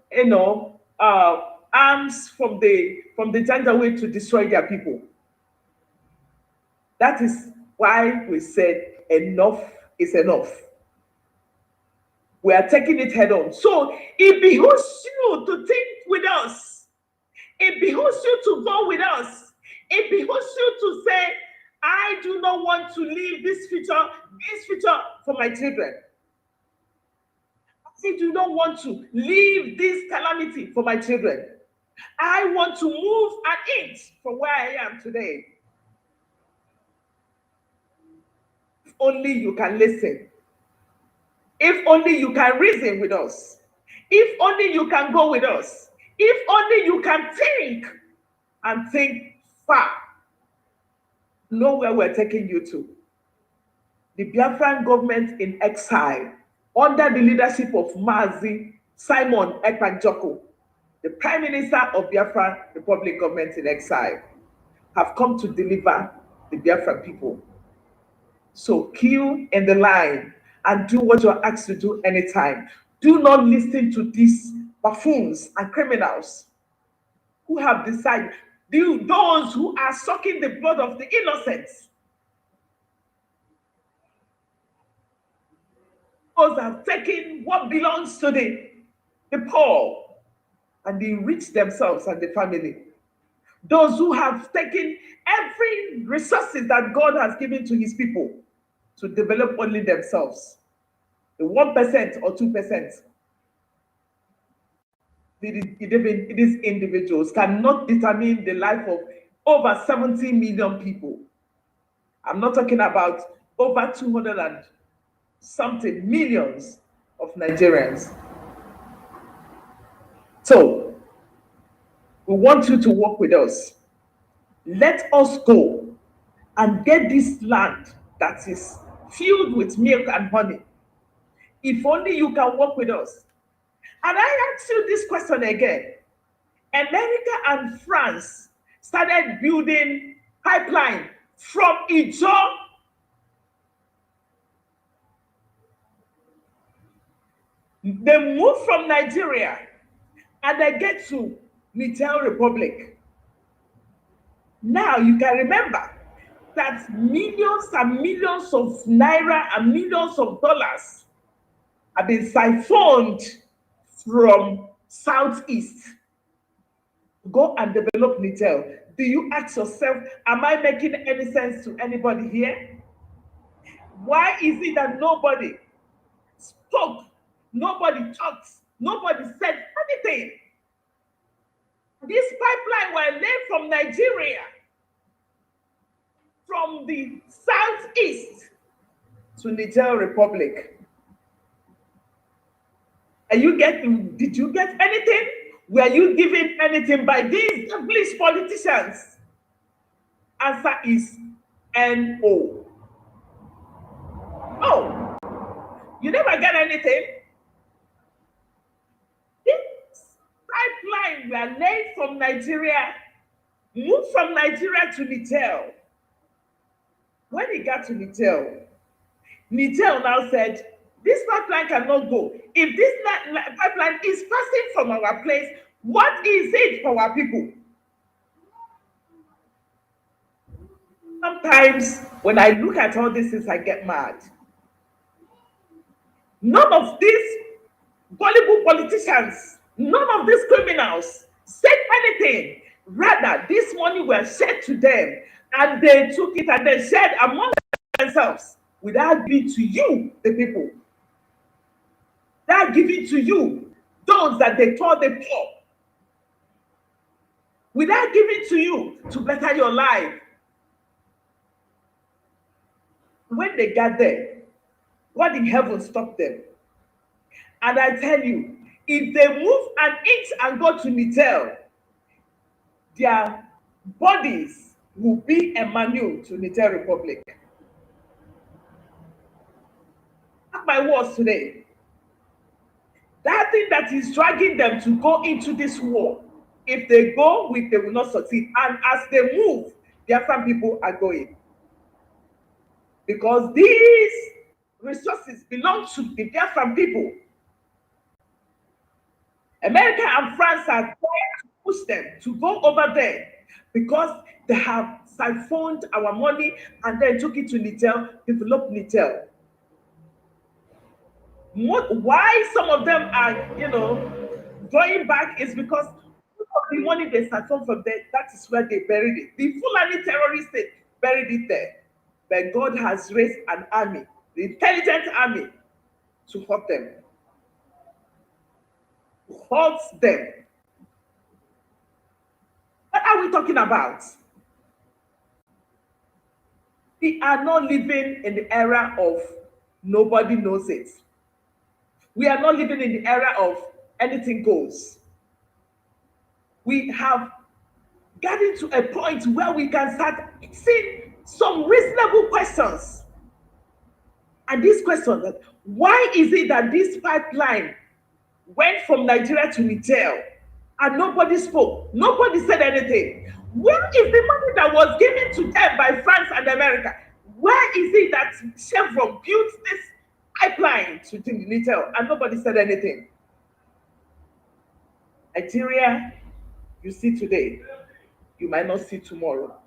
arms from the Janjaweed to destroy their people. That is why we said enough is enough. We are taking it head on. So it behooves you to think with us. It behooves you to go with us. It behooves you to say, I do not want to leave this future for my children. I do not want to leave this calamity for my children. I want to move an inch from where I am today. If only you can listen. If only you can reason with us. If only you can go with us. If only you can think and think far. Know where we're taking you to. The Biafran government in exile, under the leadership of Mazi Simon Ekpanjoko, the Prime Minister of Biafra Republic government in exile, have come to deliver the Biafran people. So queue in the line and do what you're asked to do anytime. Do not listen to these buffoons and criminals who have decided, those who are sucking the blood of the innocent. Those have taken what belongs to the poor and they enrich themselves and the family. Those who have taken every resources that God has given to his people to develop only themselves. The 1% or 2%. These individuals cannot determine the life of over 70 million people. I'm not talking about over 200 and something millions of Nigerians. So, we want you to work with us. Let us go and get this land that is filled with milk and honey. If only you can work with us. And I ask you this question again. America and France started building pipeline from Ijo they move from Nigeria and they get to Niger Republic. Now you can remember that millions and millions of naira and millions of dollars have been siphoned from Southeast. Go and develop Niger. Do you ask yourself, am I making any sense to anybody here? Why is it that nobody spoke, nobody talked, nobody said anything? This pipeline were laid from Nigeria, from the Southeast to Niger Republic. Did you get anything? Were you given anything by these English politicians? Answer is no. Oh, you never get anything? This pipeline were laid from Nigeria, moved from Nigeria to Niger. When it got to Niger, Niger now said, this pipeline cannot go. If this pipeline is passing from our place, what is it for our people? Sometimes when I look at all these things, I get mad. None of these gullible politicians, none of these criminals said anything. Rather, this money was shared to them, and they took it and they shared among themselves without giving to you, the people. Without giving to you, those that they call the poor. Without giving to you to better your life. When they got there, God in heaven stopped them. And I tell you, if they move an inch and go to Niger, their bodies will be a manure to Niger Republic. Mark my words today. That thing that is dragging them to go into this war, if they go with, they will not succeed. And as they move, Biafran people are going. Because these resources belong to the Biafran people. America and France are trying to push them to go over there because they have siphoned our money and then took it to Niger, developed Niger. Why some of them are, going back is because the money they siphoned from there, that is where they buried it. The Fulani terrorist state buried it there. But God has raised an army, the intelligent army, to hurt them. Hurt them. What are we talking about? We are not living in the era of nobody knows it. We are not living in the era of anything goes. We have gotten to a point where we can start seeing some reasonable questions. And this question, that why is it that this pipeline went from Nigeria to Niger and nobody spoke? Nobody said anything. Where is the money that was given to them by France and America? Where is it that Chevron built this pipeline to Nitel, and nobody said anything. Nigeria, you see today, you might not see tomorrow.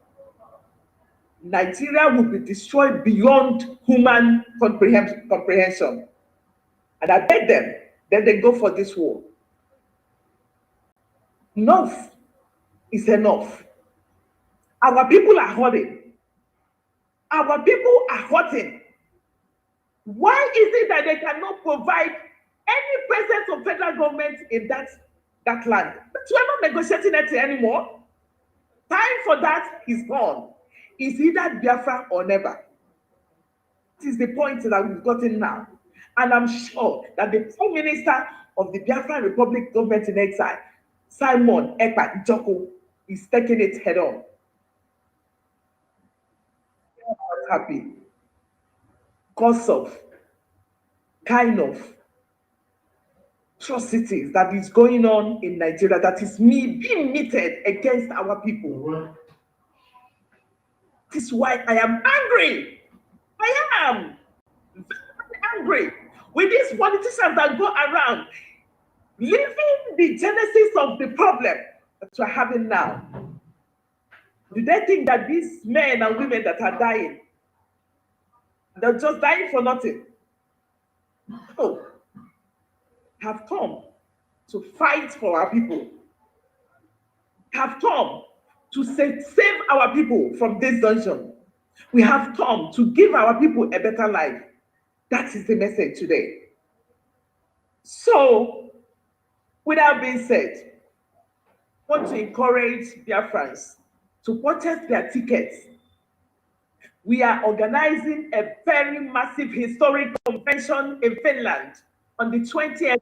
Nigeria will be destroyed beyond human comprehension. And I beg them, then they go for this war. Enough is enough. Our people are hurting. Our people are hurting. Why is it that they cannot provide any presence of federal government in that land? But we are not negotiating it anymore. Time for that is gone. It's either Biafra or never. This is the point that we've gotten now. And I'm sure that the Prime Minister of the Biafran Republic government in exile, Simon Ekpa Joko, is taking it head on. I'm not happy. Because of kind of atrocities that is going on in Nigeria, that is being meted against our people. This is why I am angry. I am very angry with these politicians that go around leaving the genesis of the problem that we're having now. Do they think that these men and women that are dying, they're just dying for nothing? No. Have come to fight for our people. Have come to save our people from this dungeon. We have come to give our people a better life. That is the message today. So, with that being said, I want to encourage Biafrans to purchase their tickets. We are organizing a very massive historic convention in Finland on the 20th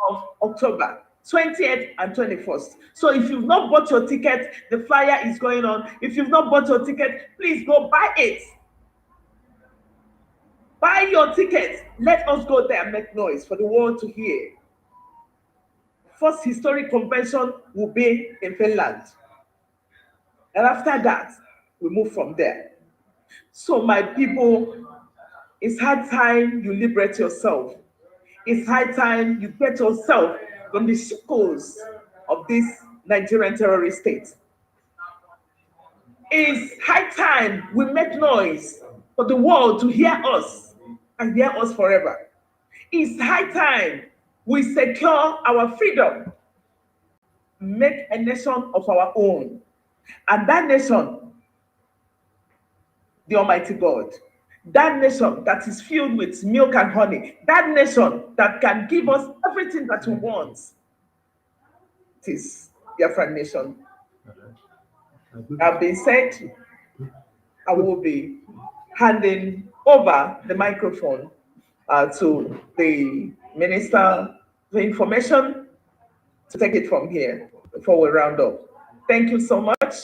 of October. 20th and 21st. So if you've not bought your ticket, the flyer is going on. If you've not bought your ticket, please go buy it. Buy your ticket. Let us go there and make noise for the world to hear. First historic convention will be in Finland. And after that, we move from there. So my people, it's high time you liberate yourself. It's high time you get yourself from the shackles of this Nigerian terrorist state. It's high time we make noise for the world to hear us and hear us forever. It's high time we secure our freedom, make a nation of our own. And that nation, the Almighty God, that nation that is filled with milk and honey, that nation that can give us everything that we want, it is Biafran nation. That being said, I will be handing over the microphone to the Minister of Information to take it from here before we round up. Thank you so much.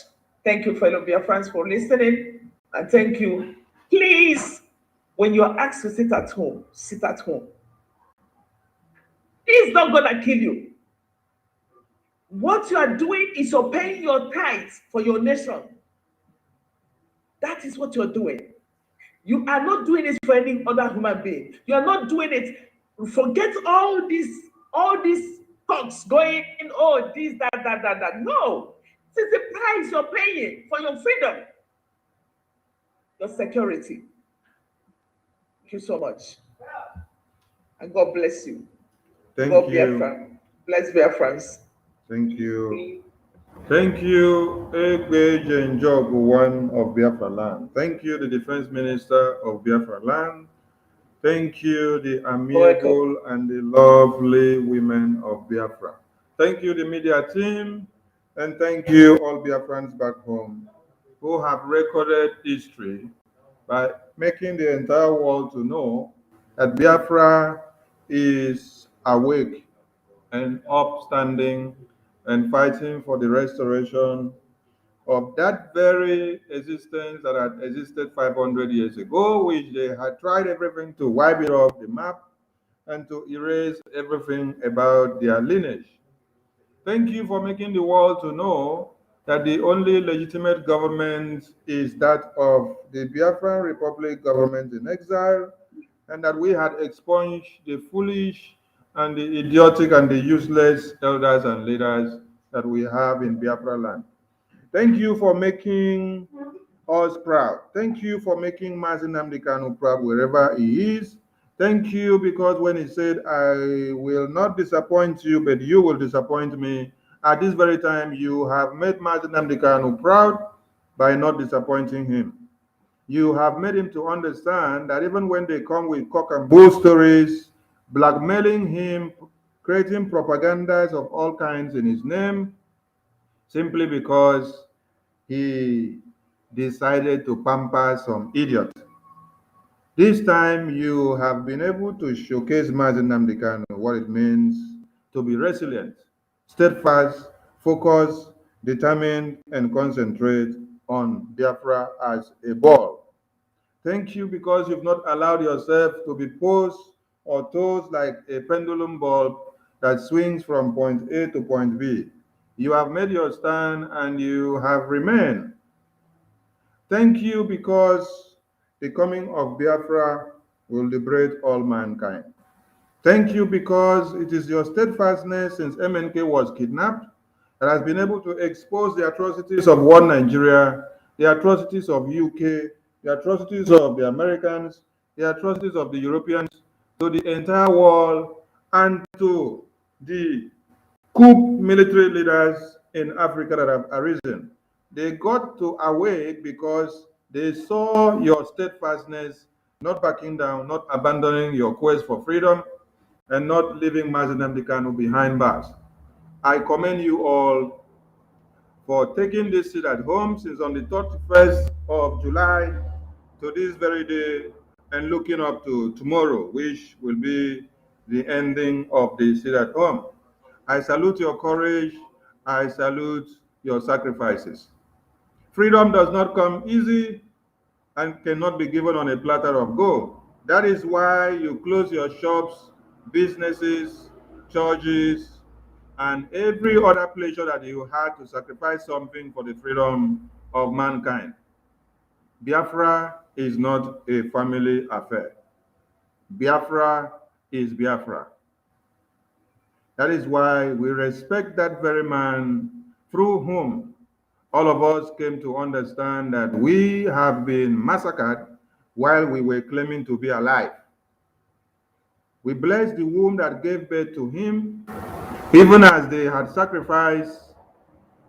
Thank you, fellow Biafrans, for listening. And thank you. Please, when you're asked to sit at home, sit at home. It's not gonna kill you. What you are doing is you're paying your tithes for your nation. That is what you're doing. You are not doing it for any other human being. You are not doing it. Forget all these talks going in, oh, this, that. No. This is the price you're paying for your freedom, your security. Thank you so much. And God bless you. Thank God you. Biafra. Bless Biafrans. Thank you. Thank you, Egbe Jenjogu, one of Biafra land. Thank you, the Defense Minister of Biafra land. Thank you, the amiable and the lovely women of Biafra. Thank you, the media team. And thank you, all Biafrans back home who have recorded history by making the entire world to know that Biafra is awake and upstanding and fighting for the restoration of that very existence that had existed 500 years ago, which they had tried everything to wipe it off the map and to erase everything about their lineage. Thank you for making the world to know that the only legitimate government is that of the Biafran Republic government in exile, and that we had expunged the foolish and the idiotic and the useless elders and leaders that we have in Biafra land. Thank you for making us proud. Thank you for making Mazi Nnamdi Kanu proud wherever he is. Thank you because when he said, I will not disappoint you, but you will disappoint me, at this very time, you have made Mazi Nnamdi Kanu proud by not disappointing him. You have made him to understand that even when they come with cock and bull stories, blackmailing him, creating propagandas of all kinds in his name, simply because he decided to pamper some idiot. This time you have been able to showcase Mazi Nnamdi Kanu what it means to be resilient, steadfast, focused, determined, and concentrate on Biafra as a ball. Thank you because you've not allowed yourself to be posed or tossed like a pendulum bulb that swings from point A to point B. You have made your stand and you have remained. Thank you because the coming of Biafra will liberate all mankind. Thank you because it is your steadfastness since MNK was kidnapped that has been able to expose the atrocities of one Nigeria, the atrocities of UK, the atrocities of the Americans, the atrocities of the Europeans, to the entire world, and to the coup military leaders in Africa that have arisen. They got to awake because they saw your steadfastness, not backing down, not abandoning your quest for freedom, and not leaving Mazi Nnamdi Kanu behind bars. I commend you all for taking this seat at home since on the 31st of July to this very day and looking up to tomorrow, which will be the ending of the seat at home. I salute your courage. I salute your sacrifices. Freedom does not come easy and cannot be given on a platter of gold. That is why you close your shops, businesses, churches, and every other pleasure that you had to sacrifice something for the freedom of mankind. Biafra is not a family affair. Biafra is Biafra. That is why we respect that very man through whom all of us came to understand that we have been massacred while we were claiming to be alive. We bless the womb that gave birth to him, even as they had sacrificed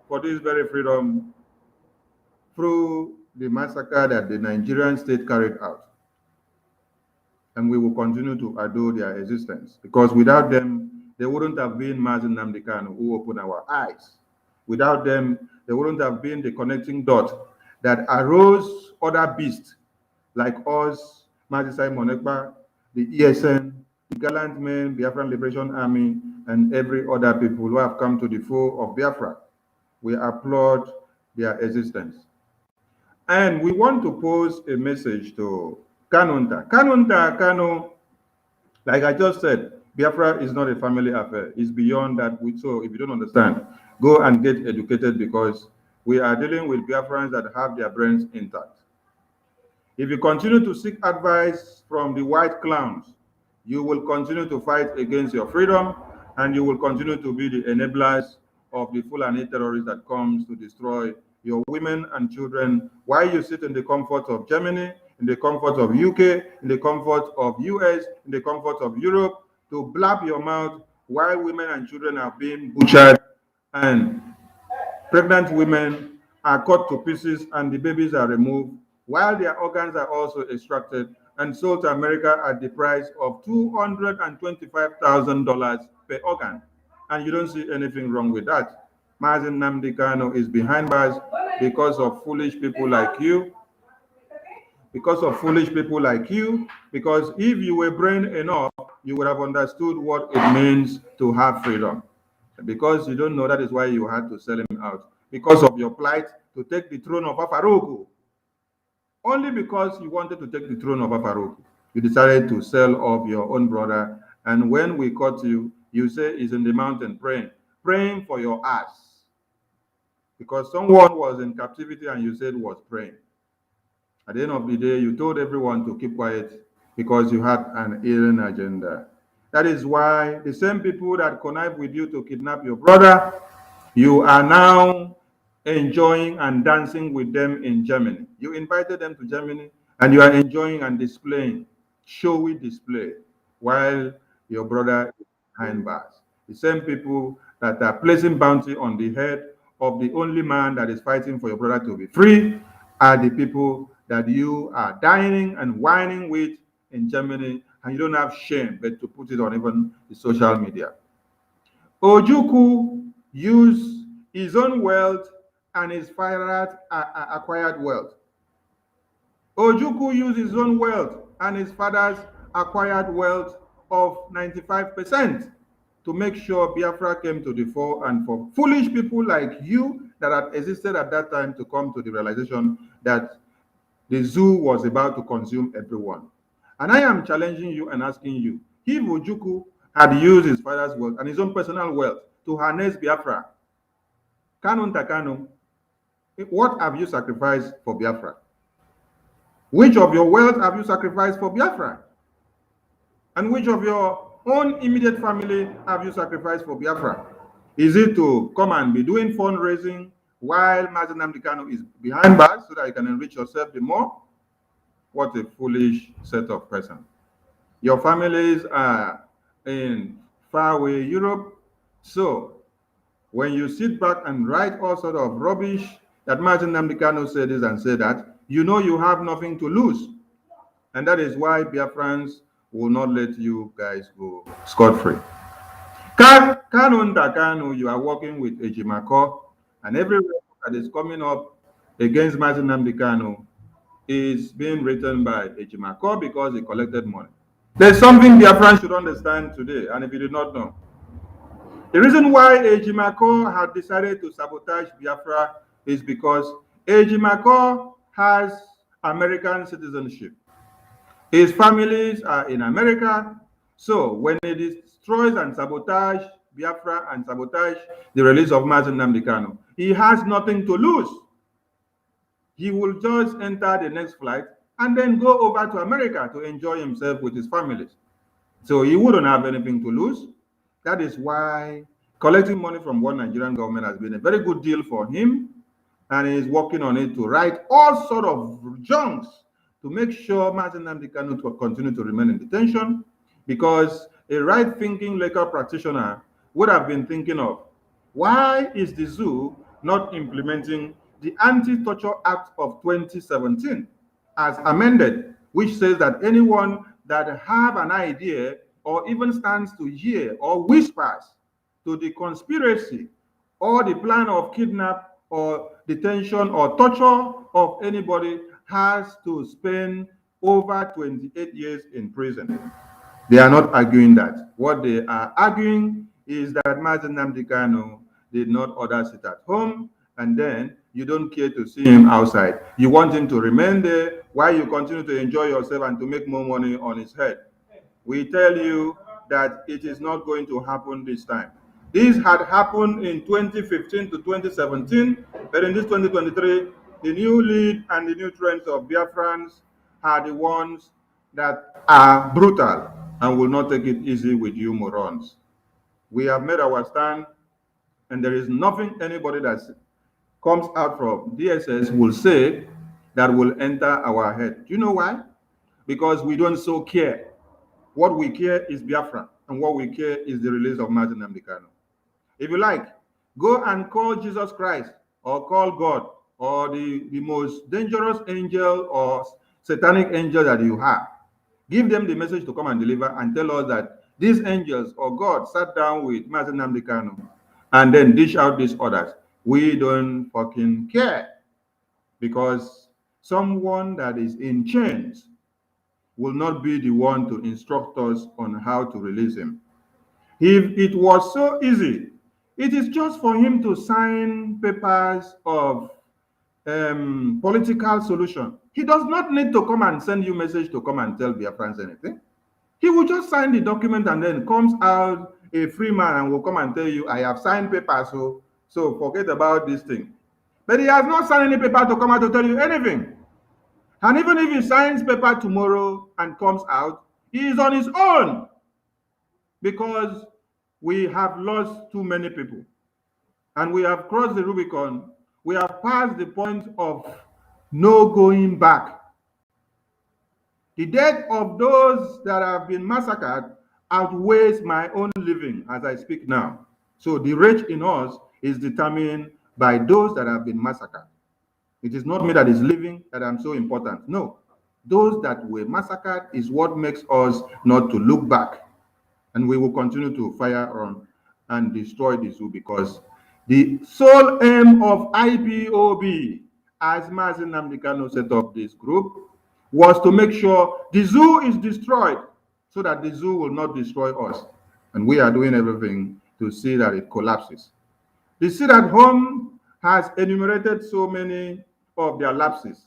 for this very freedom through the massacre that the Nigerian state carried out. And we will continue to adore their existence because without them, there wouldn't have been Mazi Nnamdi Kanu who opened our eyes. Without them, there wouldn't have been the connecting dot that arose other beasts like us, Mazi Simon Ekpa, the ESN, the gallant men, Biafran Liberation Army, and every other people who have come to the fore of Biafra. We applaud their existence. And we want to pose a message to Kanunta. Kanunta, Kanu, like I just said, Biafra is not a family affair. It's beyond that. So if you don't understand, go and get educated because we are dealing with Biafrans that have their brains intact. If you continue to seek advice from the white clowns, you will continue to fight against your freedom and you will continue to be the enablers of the Fulani terrorists that comes to destroy your women and children while you sit in the comfort of Germany, in the comfort of UK, in the comfort of US, in the comfort of Europe, to blab your mouth while women and children are being butchered and pregnant women are cut to pieces and the babies are removed, while their organs are also extracted and sold to America at the price of $225,000 per organ. And you don't see anything wrong with that. Mazi Nnamdi Kanu is behind bars because of foolish people like you. Because of foolish people like you. Because if you were brain enough, you would have understood what it means to have freedom. Because you don't know, that is why you had to sell him out. Because of your plight to take the throne of Afaruku. Only because you wanted to take the throne of Afaruku, you decided to sell off your own brother. And when we caught you, you say he's in the mountain praying for your ass. Because someone was in captivity and you said was praying. At the end of the day, you told everyone to keep quiet because you had an hidden agenda. That is why the same people that connive with you to kidnap your brother, you are now enjoying and dancing with them in Germany. You invited them to Germany and you are enjoying and displaying, showy display, while your brother is behind bars. The same people that are placing bounty on the head of the only man that is fighting for your brother to be free are the people that you are dining and whining with in Germany, and you don't have shame but to put it on even the social media. Ojukwu used his own wealth and his father's acquired wealth. Ojukwu used his own wealth and his father's acquired wealth of 95% to make sure Biafra came to the fore, and for foolish people like you that had existed at that time to come to the realization that the zoo was about to consume everyone. And I am challenging you and asking you, if Ojukwu had used his father's wealth and his own personal wealth to harness Biafra, Kanu Ntakanu, what have you sacrificed for Biafra? Which of your wealth have you sacrificed for Biafra? And which of your own immediate family have you sacrificed for Biafra? Is it to come and be doing fundraising while Mazi Nnamdi Kanu is behind bars so that you can enrich yourself the more? What a foolish set of persons. Your families are in faraway Europe. So when you sit back and write all sort of rubbish that Mazi Nnamdi Kanu said this and said that, you know you have nothing to lose. And that is why Biafrans will not let you guys go scot-free. Kanu Ntakanu, you are working with Ejimako, and every report that is coming up against Mazi Nnamdi Kanu is being written by Ejimako because he collected money. There's something Biafrans should understand today, and if you did not know, the reason why Ejimako had decided to sabotage Biafra is because Ejimako has American citizenship. His families are in America. So when he destroys and sabotage Biafra and sabotage the release of Mazi Nnamdi Kanu, he has nothing to lose. He will just enter the next flight and then go over to America to enjoy himself with his families. So he wouldn't have anything to lose. That is why collecting money from one Nigerian government has been a very good deal for him, and he is working on it to write all sort of junks to make sure Mazi Nnamdi Kanu will continue to remain in detention, because a right-thinking legal practitioner would have been thinking of, why is the zoo not implementing the Anti-Torture Act of 2017 as amended, which says that anyone that have an idea or even stands to hear or whispers to the conspiracy or the plan of kidnap or detention or torture of anybody has to spend over 28 years in prison. They are not arguing that. What they are arguing is that Mazi Nnamdi Kanu did not order sit at home, and then you don't care to see him outside. You want him to remain there while you continue to enjoy yourself and to make more money on his head. We tell you that it is not going to happen this time. This had happened in 2015 to 2017, but in this 2023, the new lead and the new trends of Biafrans are the ones that are brutal and will not take it easy with you morons. We have made our stand, and there is nothing anybody that comes out from DSS will say that will enter our head. Do you know why? Because we don't so care. What we care is Biafra, and what we care is the release of Mazi Nnamdi Kanu. If you like, go and call Jesus Christ or call God or the most dangerous angel or satanic angel that you have. Give them the message to come and deliver and tell us that these angels or God sat down with Mazi Nnamdi Kanu and then dish out these orders. We don't fucking care, because someone that is in chains will not be the one to instruct us on how to release him. If it was so easy, it is just for him to sign papers of political solution. He does not need to come and send you message to come and tell Biafrans anything. He will just sign the document and then comes out a free man and will come and tell you, I have signed papers, so forget about this thing. But he has not signed any paper to come out to tell you anything. And even if he signs paper tomorrow and comes out, he is on his own because we have lost too many people. And we have crossed the Rubicon. We have passed the point of no going back. The death of those that have been massacred outweighs my own living as I speak now. So the rage in us is determined by those that have been massacred. It is not me that is living that I'm so important. No. Those that were massacred is what makes us not to look back. And we will continue to fire on and destroy the zoo because the sole aim of IPOB, as Mazi Nnamdi Kanu set up this group, was to make sure the zoo is destroyed so that the zoo will not destroy us. And we are doing everything to see that it collapses. The Sit at Home has enumerated so many of their lapses,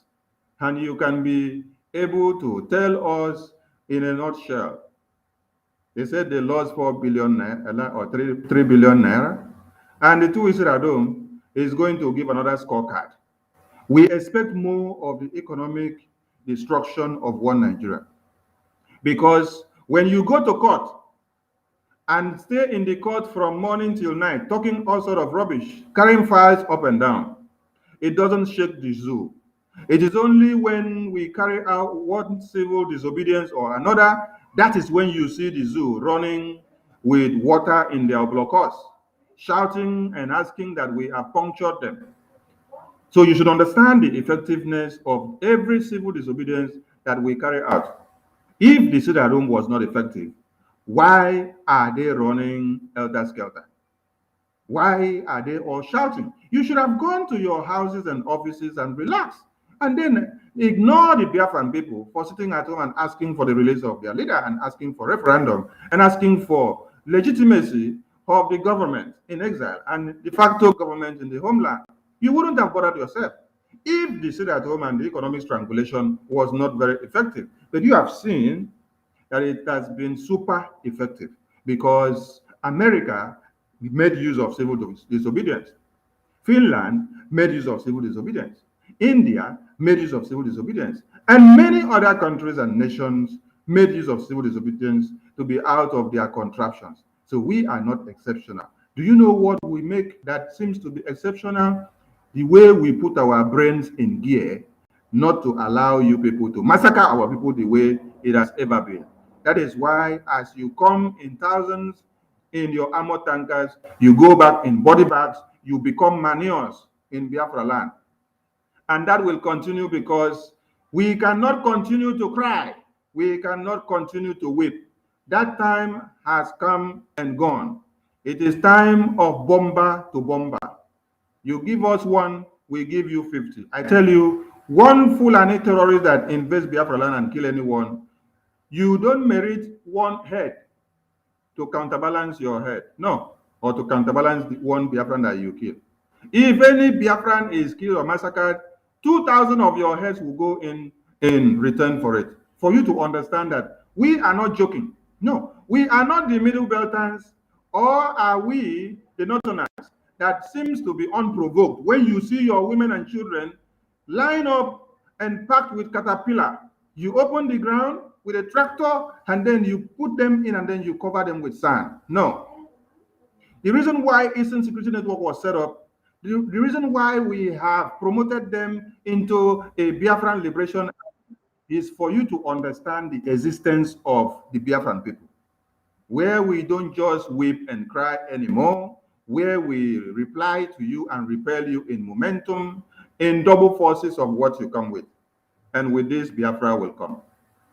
and you can be able to tell us in a nutshell. They said they lost 4 billion naira or 3 billion naira, and the two Sit at Home is going to give another scorecard. We expect more of the economic destruction of one Nigeria. Because when you go to court and stay in the court from morning till night, talking all sort of rubbish, carrying files up and down, it doesn't shake the zoo. It is only when we carry out one civil disobedience or another, that is when you see the zoo running with water in their blockhouse, shouting and asking that we have punctured them. So you should understand the effectiveness of every civil disobedience that we carry out. If the Sit at Home was not effective, why are they running helter-skelter? Why are they all shouting? You should have gone to your houses and offices and relax, and then ignore the Biafran people for sitting at home and asking for the release of their leader and asking for referendum and asking for legitimacy of the government in exile and de facto government in the homeland. You wouldn't have bothered yourself if the Sit at Home and the economic strangulation was not very effective. But you have seen that it has been super effective because America made use of civil disobedience. Finland made use of civil disobedience. India made use of civil disobedience. And many other countries and nations made use of civil disobedience to be out of their contraptions. So we are not exceptional. Do you know what we make that seems to be exceptional? The way we put our brains in gear, not to allow you people to massacre our people the way it has ever been. That is why as you come in thousands in your armored tankers, you go back in body bags, you become manures in Biafra land. And that will continue because we cannot continue to cry. We cannot continue to weep. That time has come and gone. It is time of bomber to bomber. You give us one, we give you 50. I tell you, one Fulani terrorist that invades Biafra land and kill anyone, you don't merit one head to counterbalance your head. No, or to counterbalance the one Biafran that you kill. If any Biafran is killed or massacred, 2,000 of your heads will go in return for it. For you to understand that we are not joking. No, we are not the Middle Beltans, or are we the Northerners that seems to be unprovoked when you see your women and children line up and packed with caterpillar. You open the ground with a tractor and then you put them in and then you cover them with sand. No. The reason why Eastern Security Network was set up, the reason why we have promoted them into a Biafran liberation is for you to understand the existence of the Biafran people, where we don't just weep and cry anymore, where we reply to you and repel you in momentum, in double forces of what you come with. And with this, Biafra will come.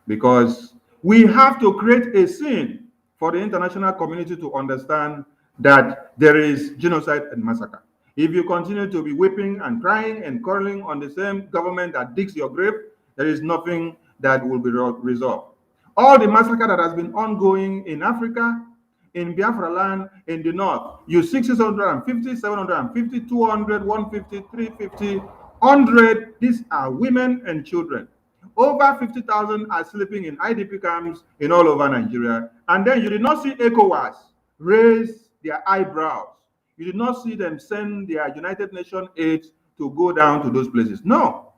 Because we have to create a scene for the international community to understand that there is genocide and massacre. If you continue to be weeping and crying and quarreling on the same government that digs your grave, there is nothing that will be resolved. All the massacre that has been ongoing in Africa, in Biafra land, in the north, you 650, 750, 200, 150, 350, 100, these are women and children. Over 50,000 are sleeping in IDP camps in all over Nigeria. And then you did not see ECOWAS raise their eyebrows. You did not see them send their United Nations aid to go down to those places. No.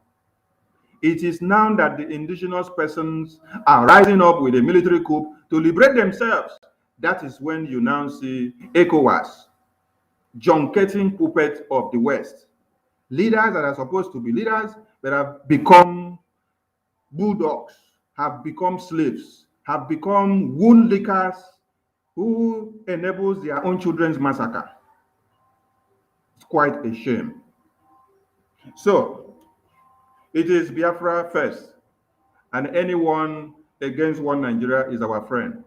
It is now that the indigenous persons are rising up with a military coup to liberate themselves. That is when you now see ECOWAS, junketing puppet of the West. Leaders that are supposed to be leaders but have become bulldogs, have become slaves, have become wound lickers who enables their own children's massacre. It's quite a shame. So, it is Biafra first, and anyone against one Nigeria is our friend,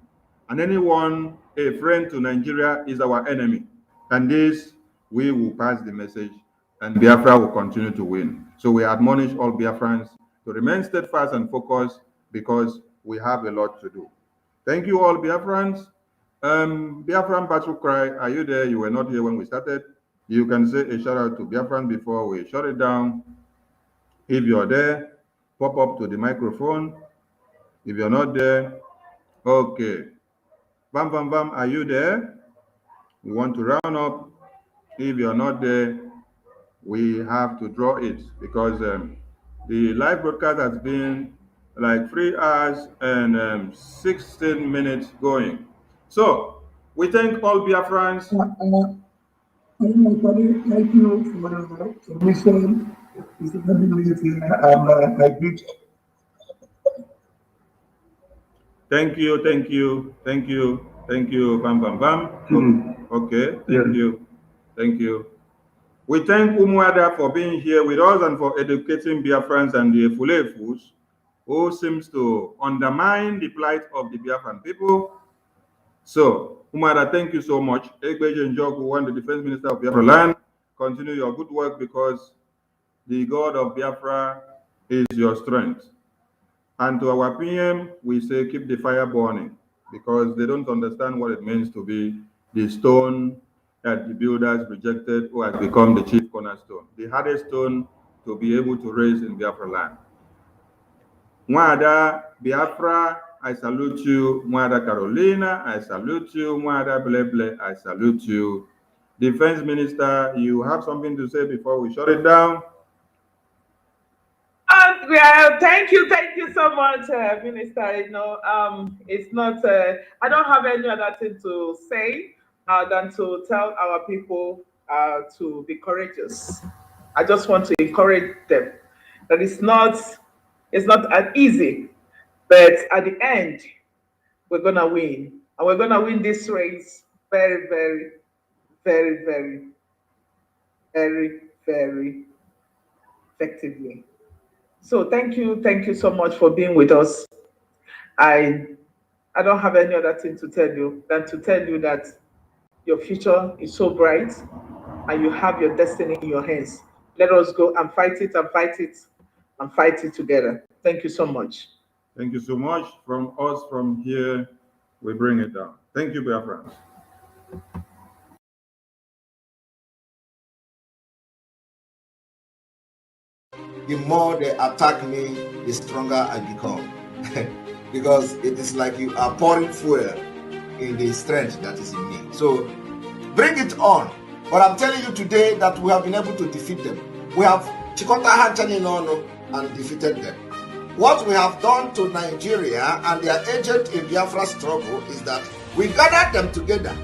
and anyone a friend to Nigeria is our enemy. And this, we will pass the message, and Biafra will continue to win. So we admonish all Biafrans to remain steadfast and focused because we have a lot to do. Thank you all, Biafrans. Biafran Battle Cry, are you there? You were not here when we started. You can say a shout out to Biafran before we shut it down. If you're there, pop up to the microphone. If you're not there, okay. Bam, bam, bam, are you there? We want to round up. If you're not there, we have to draw it because the live broadcast has been like 3 hours and 16 minutes going. So we thank all Biafrans. Thank you for the submission. I greet. Thank you, bam, bam, bam. Okay, thank you. We thank Umuada for being here with us and for educating Biafrans and the Efulefus, who seems to undermine the plight of the Biafran people. So, Umuada, thank you so much. Egbeje Njogu, the Defense Minister of Biafra land, continue your good work because the God of Biafra is your strength. And to our PM, we say keep the fire burning because they don't understand what it means to be the stone that the builders rejected who has become the chief cornerstone, the hardest stone to be able to raise in Biafra land. Umuada Biafra, I salute you. Umuada Carolina, I salute you. Umuada Bleble, I salute you. Defense Minister, you have something to say before we shut it down? Thank you so much, Minister. It's not. I don't have any other thing to say than to tell our people to be courageous. I just want to encourage them that it's not as easy, but at the end, we're gonna win, and we're gonna win this race very, very, very, very, very, very effectively. So thank you so much for being with us. I don't have any other thing to tell you than to tell you that your future is so bright and you have your destiny in your hands. Let us go and fight it and fight it and fight it together. Thank you so much. Thank you so much. From us from here, we bring it down. Thank you, Biafrans. The more they attack me, the stronger I become. Because it is like you are pouring fuel in the strength that is in me. So bring it on. But I'm telling you today that we have been able to defeat them. We have Chikota Hanchaninono and defeated them. What we have done to Nigeria and their agent in Biafra struggle is that we gathered them together